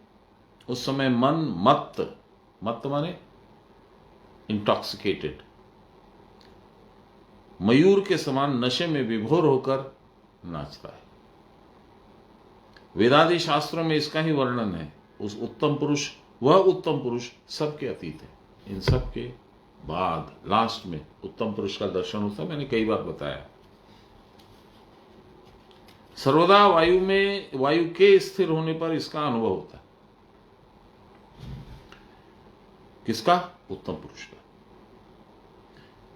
उस समय मन मत्त माने इंटॉक्सिकेटेड, मयूर के समान नशे में विभोर होकर नाचता है। वेदादि शास्त्रों में इसका ही वर्णन है। उस उत्तम पुरुष, वह उत्तम पुरुष सबके अतीत है। इन सब के बाद लास्ट में उत्तम पुरुष का दर्शन होता है। मैंने कई बार बताया, सर्वदा वायु के स्थिर होने पर इसका अनुभव होता है। किसका? उत्तम पुरुष का।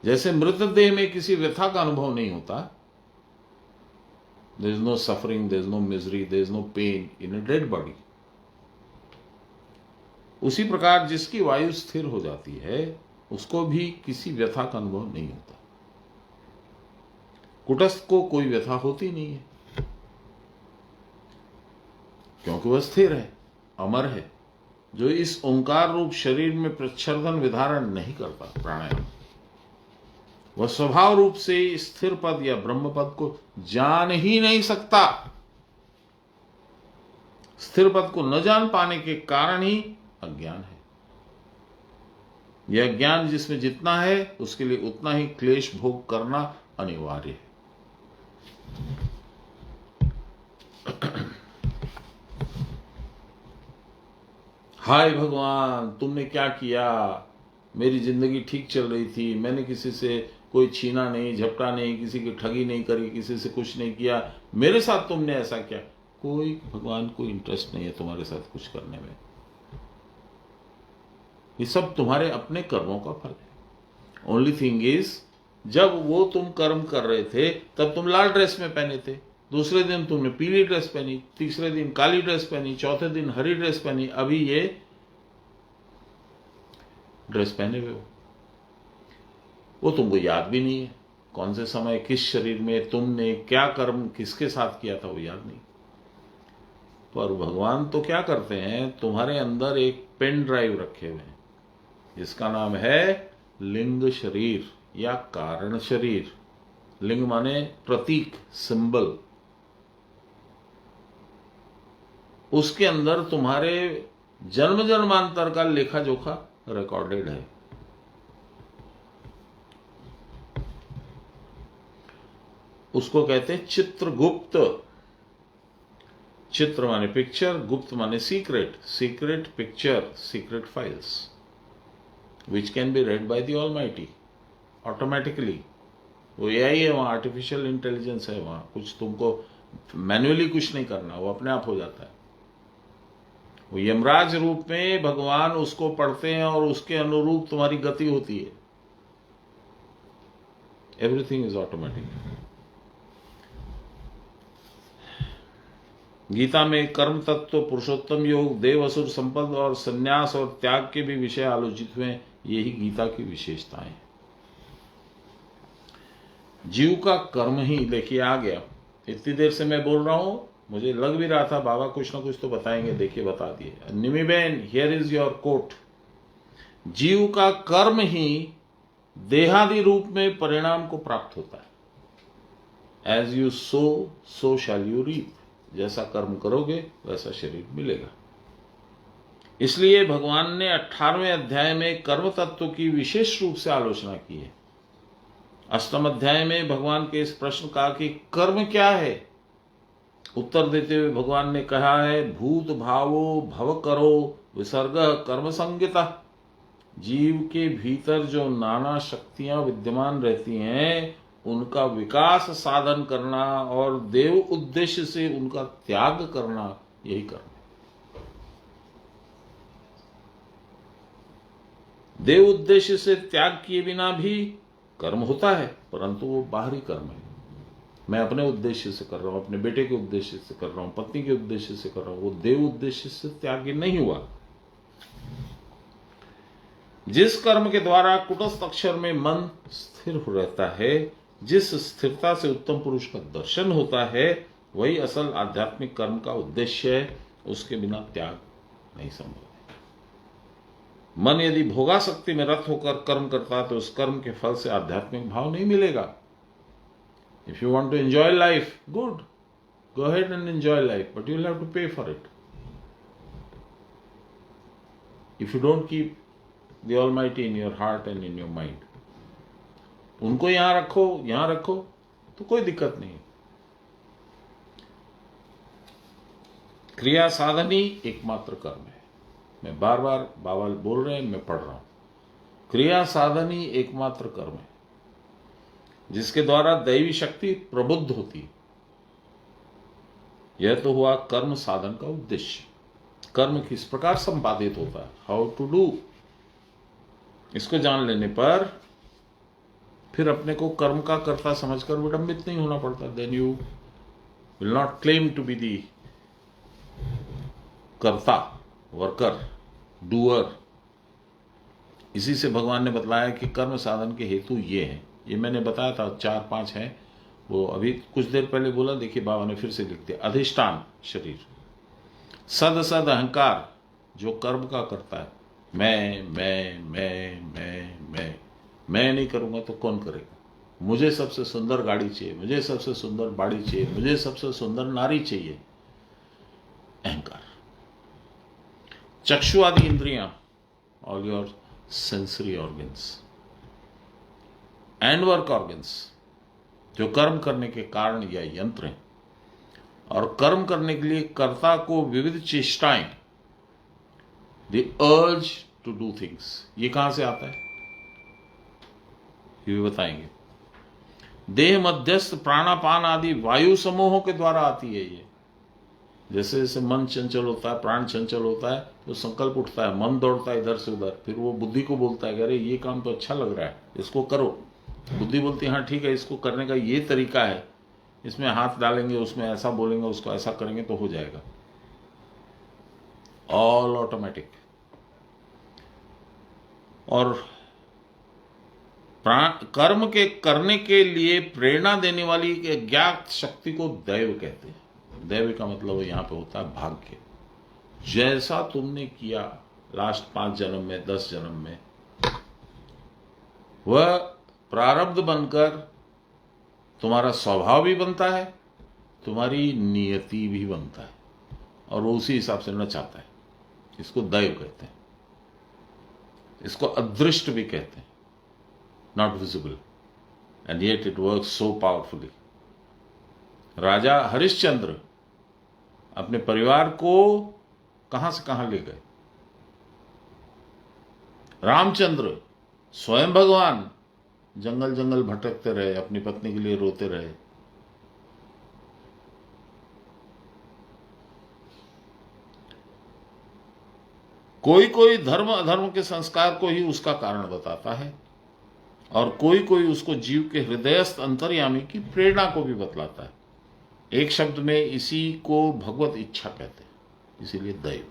जैसे मृतदेह में किसी व्यथा का अनुभव नहीं होता, there is no suffering, there is no misery, there is no pain in a dead body. उसी प्रकार जिसकी वायु स्थिर हो जाती है उसको भी किसी व्यथा का अनुभव नहीं होता। कुटस्थ को कोई व्यथा होती नहीं है, क्योंकि वह स्थिर है, अमर है। जो इस ओंकार रूप शरीर में प्रच्छर्दन विधारण नहीं करता प्राणायाम, वह स्वभाव रूप से स्थिर पद या ब्रह्म पद को जान ही नहीं सकता। स्थिर पद को न जान पाने के कारण ही अज्ञान है। यह ज्ञान जिसमें जितना है उसके लिए उतना ही क्लेश भोग करना अनिवार्य है। हाय भगवान, तुमने क्या किया? मेरी जिंदगी ठीक चल रही थी, मैंने किसी से कोई छीना नहीं, झपटा नहीं, किसी की ठगी नहीं करी, किसी से कुछ नहीं किया, मेरे साथ तुमने ऐसा किया। कोई भगवान को इंटरेस्ट नहीं है तुम्हारे साथ कुछ करने में। ये सब तुम्हारे अपने कर्मों का फल है। ओनली थिंग इज, जब वो तुम कर्म कर रहे थे तब तुम लाल ड्रेस में पहने थे, दूसरे दिन तुमने पीली ड्रेस पहनी, तीसरे दिन काली ड्रेस पहनी, चौथे दिन हरी ड्रेस पहनी, अभी ये ड्रेस पहने हुए हो। वो तुमको याद भी नहीं है कौन से समय किस शरीर में तुमने क्या कर्म किसके साथ किया था, वो याद नहीं। पर भगवान तो क्या करते हैं, तुम्हारे अंदर एक पेन ड्राइव रखे हुए हैं जिसका नाम है लिंग शरीर या कारण शरीर। लिंग माने प्रतीक, सिंबल। उसके अंदर तुम्हारे जन्म जन्मांतर का लेखा जोखा रिकॉर्डेड है। उसको कहते हैं चित्रगुप्त। चित्र माने पिक्चर, गुप्त माने secret. Secret picture, secret files which can be red by the almighty automatically. वो एआई है वहां, आर्टिफिशियल इंटेलिजेंस है वहां, कुछ तुमको मैन्युअली कुछ नहीं करना, वो अपने आप हो जाता है। वो यमराज रूप में भगवान उसको पढ़ते हैं और उसके अनुरूप तुम्हारी गति होती है। Everything is automatic. गीता में कर्म तत्व, पुरुषोत्तम योग, देव असुर संपद और संन्यास और त्याग के भी विषय आलोचित हुए। यही गीता की विशेषताएं। जीव का कर्म ही देखिए आ गया। इतनी देर से मैं बोल रहा हूं, मुझे लग भी रहा था बाबा कुछ ना कुछ तो बताएंगे, देखिए बता दिए। निमी बहन, हियर इज योर कोट। जीव का कर्म ही देहादि रूप में परिणाम को प्राप्त होता है। As you sow shall you reap. जैसा कर्म करोगे वैसा शरीर मिलेगा। इसलिए भगवान ने 18वें अध्याय में कर्म तत्व की विशेष रूप से आलोचना की है। 8वें अध्याय में भगवान के इस प्रश्न का कि कर्म क्या है, उत्तर देते हुए भगवान ने कहा है, भूत भावो भव करो विसर्ग कर्म संगीता। जीव के भीतर जो नाना शक्तियां विद्यमान रहती हैं उनका विकास साधन करना और देव उद्देश्य से उनका त्याग करना, यही कर्म है। देव उद्देश्य से त्याग किए बिना भी कर्म होता है, परंतु वो बाहरी कर्म है। मैं अपने उद्देश्य से कर रहा हूं, अपने बेटे के उद्देश्य से कर रहा हूं, पत्नी के उद्देश्य से कर रहा हूं, वो देव उद्देश्य से त्याग नहीं हुआ। जिस कर्म के द्वारा कुटस्थ अक्षर में मन स्थिर हो रहता है, जिस स्थिरता से उत्तम पुरुष का दर्शन होता है, वही असल आध्यात्मिक कर्म का उद्देश्य है। उसके बिना त्याग नहीं संभव है। मन यदि भोगासक्ति में रत होकर कर्म करता है तो उस कर्म के फल से आध्यात्मिक भाव नहीं मिलेगा। If you want to enjoy life, good, go ahead and enjoy life, but you will have to pay for it. If you don't keep the Almighty in your heart and in your mind, उनको यहां रखो तो कोई दिक्कत नहीं। क्रिया साधन ही एकमात्र कर्म है। मैं बार बार बाबा बोल रहे हैं, मैं पढ़ रहा हूं। क्रिया साधन ही एकमात्र कर्म है जिसके द्वारा दैवी शक्ति प्रबुद्ध होती है। यह तो हुआ कर्म साधन का उद्देश्य। कर्म किस प्रकार संपादित होता है, हाउ टू डू, इसको जान लेने पर फिर अपने को कर्म का कर्ता समझकर विडंबित नहीं होना पड़ता। Then you will not claim to be the कर्ता, वर्कर, डूअर। इसी से भगवान ने बतलाया कि कर्म साधन के हेतु ये हैं। ये मैंने बताया था, 4-5 हैं। वो अभी कुछ देर पहले बोला, देखिए बाबा ने फिर से लिख दिया। अधिष्ठान शरीर, सद अहंकार जो कर्म का करता है। मैं नहीं करूंगा तो कौन करेगा। मुझे सबसे सुंदर गाड़ी चाहिए, मुझे सबसे सुंदर बाड़ी चाहिए, मुझे सबसे सुंदर नारी चाहिए। अहंकार। चक्षु आदि इंद्रियां, all your sensory organs and work organs, जो कर्म करने के कारण या यंत्र हैं और कर्म करने के लिए कर्ता को विविध चेष्टाएं, the urge to do things, ये कहां से आता है ये भी बताएंगे। देह मध्यस्थ प्राणापान आदि वायु समूहों के द्वारा आती है ये। जैसे जैसे मन चंचल होता है, प्राण चंचल होता है, तो संकल्प उठता है, मन दौड़ता है इधर से उधर, फिर वो बुद्धि को बोलता है कि अरे ये काम तो अच्छा लग रहा है, इसको करो। बुद्धि बोलती है हाँ ठीक है, इसको करने का ये तरीका है, इसमें हाथ डालेंगे, उसमें ऐसा बोलेंगे, उसको ऐसा करेंगे तो हो जाएगा। All automatic. और कर्म के करने के लिए प्रेरणा देने वाली ज्ञात शक्ति को दैव कहते हैं। दैव का मतलब यहां पे होता है भाग्य। जैसा तुमने किया लास्ट 5 जन्म में, 10 जन्म में, वह प्रारब्ध बनकर तुम्हारा स्वभाव भी बनता है, तुम्हारी नियति भी बनता है, और वो उसी हिसाब से नचाता है। इसको दैव कहते हैं। इसको अदृष्ट भी कहते हैं, not visible, and yet it works so powerfully. राजा हरिश्चंद्र अपने परिवार को कहां से कहां ले गए। रामचंद्र स्वयं भगवान जंगल जंगल भटकते रहे, अपनी पत्नी के लिए रोते रहे। कोई कोई धर्म अधर्म के संस्कार को ही उसका कारण बताता है और कोई कोई उसको जीव के हृदयस्थ अंतर्यामी की प्रेरणा को भी बतलाता है। एक शब्द में इसी को भगवत इच्छा कहते हैं, इसीलिए दैव।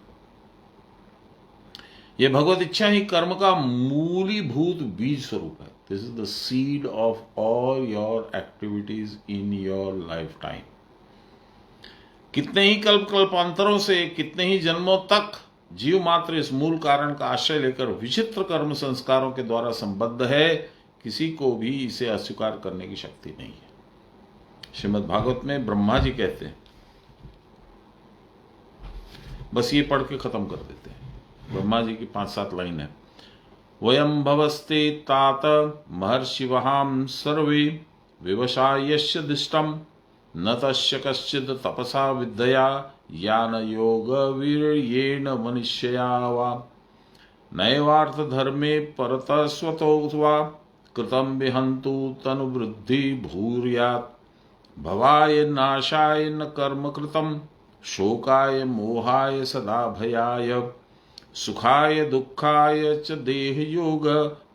यह भगवत इच्छा ही कर्म का मूलीभूत बीज स्वरूप है। This is the seed of all your activities in your life time. कितने ही कल्पांतरों से, कितने ही जन्मों तक जीव मात्र इस मूल कारण का आश्रय लेकर विचित्र कर्म संस्कारों के द्वारा संबद्ध है। किसी को भी इसे अस्वीकार करने की शक्ति नहीं है। श्रीमद् भागवत में ब्रह्मा जी कहते हैं, बस ये पढ़ के खत्म कर देते हैं। ब्रह्मा जी की 5-7 लाइन है। वयम भवस्ते तात महर्षिवहाम सर्वे विवशा यस्य दिष्टम न तस्य कश्चिद तपसा विद्या यान योग वीर्येण मनुष्यया वा नैवार्थ धर्मे परतः स्वतो वा कृतं विहन्तु तनुवृद्धि भूर्यात् भवाय नाशाय न कर्म कृतं शोकाय मोहाय सदा भयाय सुखाय दुःखाय च देहयोग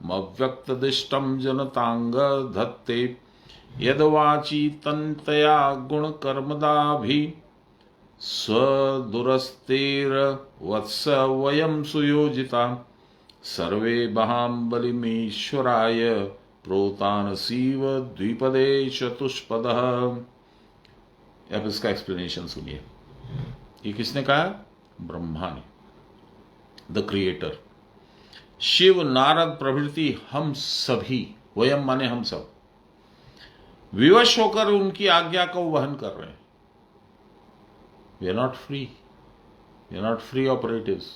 मव्यक्तदिष्टं जनतांग धत्ते यदवाची तन्तया गुणकर्मदाभि स्वदुरस्तेर वत्स वयं सुयोजिता सर्वे बहां बलिमीश्वराय प्रोतान सीव द्विपदे चतुष्पदः। अब इसका एक्सप्लेनेशन सुनिए। ये किसने कहा? ब्रह्मा ने, द क्रिएटर। शिव, नारद प्रभृति हम सभी, वयम माने हम सब, विवश होकर उनकी आज्ञा को वहन कर रहे हैं। We are not free, we are not free operatives,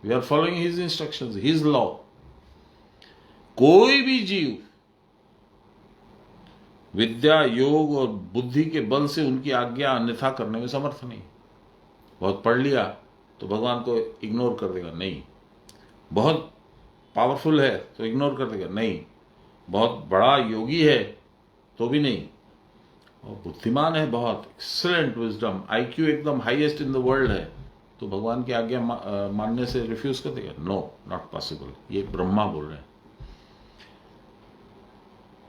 we are following his instructions, his law. कोई भी जीव विद्या, योग और बुद्धि के बल से उनकी आज्ञा अन्यथा करने में समर्थ नहीं। बहुत पढ़ लिया तो भगवान को इग्नोर कर देगा, नहीं। बहुत पावरफुल है तो इग्नोर कर देगा, नहीं। बहुत बड़ा योगी है तो भी नहीं। और बुद्धिमान है, बहुत एक्सीलेंट विजडम, आईक्यू एकदम हाईएस्ट इन द वर्ल्ड है, तो भगवान की आज्ञा मानने से रिफ्यूज कर देगा? No, not possible. ये ब्रह्मा बोल रहे हैं।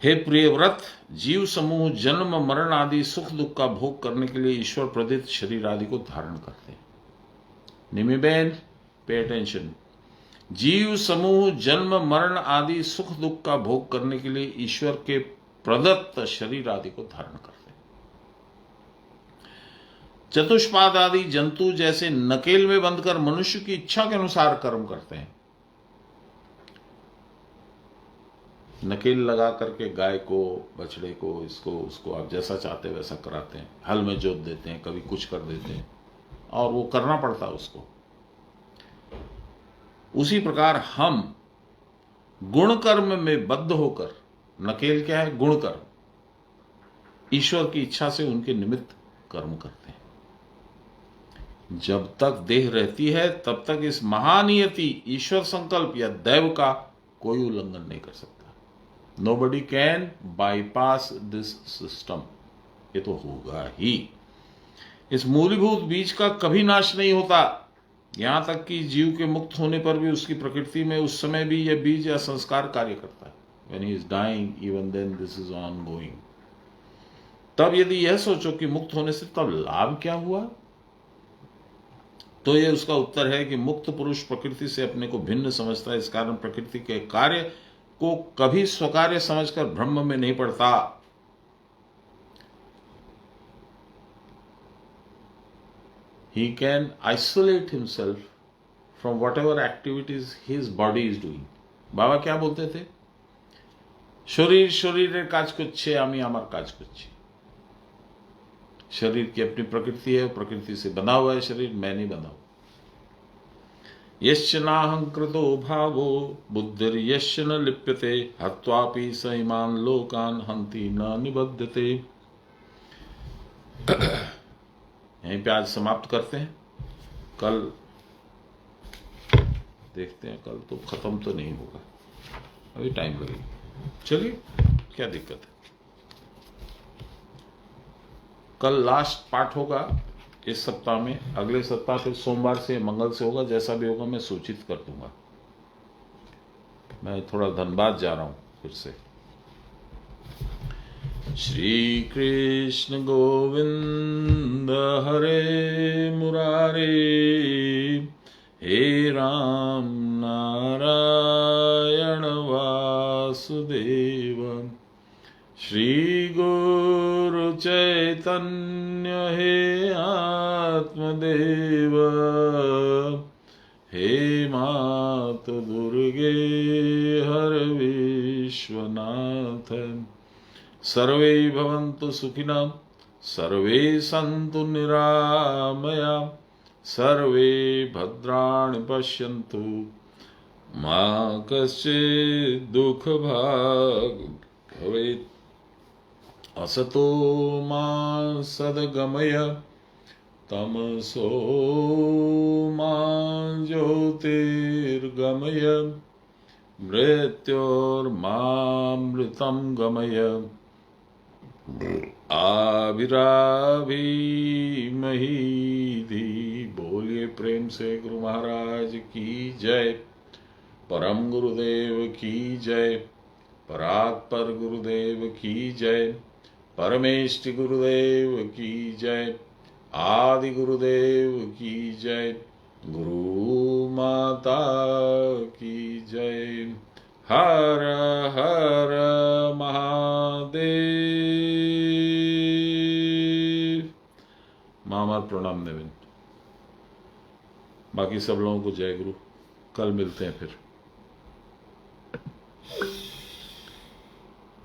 हे प्रियव्रत, जीव समूह जन्म मरण आदि सुख दुख का भोग करने के लिए ईश्वर प्रदत्त शरीर आदि को धारण करते हैं। निमिबेन, पे अटेंशन। जीव समूह जन्म मरण आदि सुख दुख का भोग करने के लिए ईश्वर के प्रदत्त शरीर आदि को धारण करते हैं। चतुष्पाद आदि जंतु जैसे नकेल में बंधकर मनुष्य की इच्छा के अनुसार कर्म करते हैं। नकेल लगा करके गाय को, बछड़े को, इसको उसको आप जैसा चाहते वैसा कराते हैं। हल में जोत देते हैं, कभी कुछ कर देते हैं, और वो करना पड़ता है उसको। उसी प्रकार हम गुण कर्म में बद्ध होकर, नकेल क्या है? गुण कर्म, ईश्वर की इच्छा से उनके निमित्त कर्म करते हैं। जब तक देह रहती है तब तक इस महानियति, ईश्वर संकल्प या दैव का कोई उल्लंघन नहीं कर सकता। Nobody can bypass this system. ये तो होगा ही। इस मूलभूत बीज का कभी नाश नहीं होता। यहां तक कि जीव के मुक्त होने पर भी उसकी प्रकृति में उस समय भी यह बीज या संस्कार कार्य करता है। When he is dying, even then this is ongoing. तब यदि यह सोचो कि मुक्त होने से तब लाभ क्या हुआ, तो यह उसका उत्तर है कि मुक्त पुरुष प्रकृति से अपने को भिन्न समझता है। इस कारण प्रकृति के कार्य को कभी स्वकार्य समझकर ब्रह्म में नहीं पड़ता। He can isolate himself from whatever activities his body is doing. बाबा क्या बोलते थे? शरीर शरीरेर काज करछे, आमी आमार काज करछी। शरीर की अपनी प्रकृति है, प्रकृति से बना हुआ है शरीर, मैं नहीं बना हूं। यश्च नाहंकृतो भावो बुद्धिर यश्च न लिप्यते हत्वापि स इमान् लोकान् हन्ति न निबध्यते। यहीं पे आज समाप्त करते हैं। कल देखते हैं, कल तो खत्म तो नहीं होगा, अभी टाइम लगेगा। चलिए, क्या दिक्कत है। कल लास्ट पार्ट होगा इस सप्ताह में, अगले सप्ताह फिर सोमवार से मंगल से होगा, जैसा भी होगा मैं सूचित कर दूंगा। मैं थोड़ा धनबाद जा रहा हूं फिर से। श्री कृष्ण गोविंद हरे मुरारे, हे राम नारायण वासुदेव, श्री गुरु चैतन्य हे आत्मदेव, हे मात दुर्गे हर विश्वनाथ। सर्वे भवन्तु सुखिनः, सर्वे सन्तु निरामया, सर्वे भद्राणि पश्यन्तु, मा कश्चित् दुःखभाग् भवेत्। असतो मा सद्गमय, तमसो मा ज्योतिर्गमय, मृत्योर्मामृतं गमय। आविरावीमहि। बोलिए प्रेम से गुरु महाराज की जय, परम गुरुदेव की जय, परात्पर गुरुदेव की जय, परमेष्टि गुरुदेव की जय, आदि गुरुदेव की जय, गुरु माता की जय। हर हर महादेव। मामा प्रणाम नेविन। बाकी सब लोगों को जय गुरु। कल मिलते हैं फिर।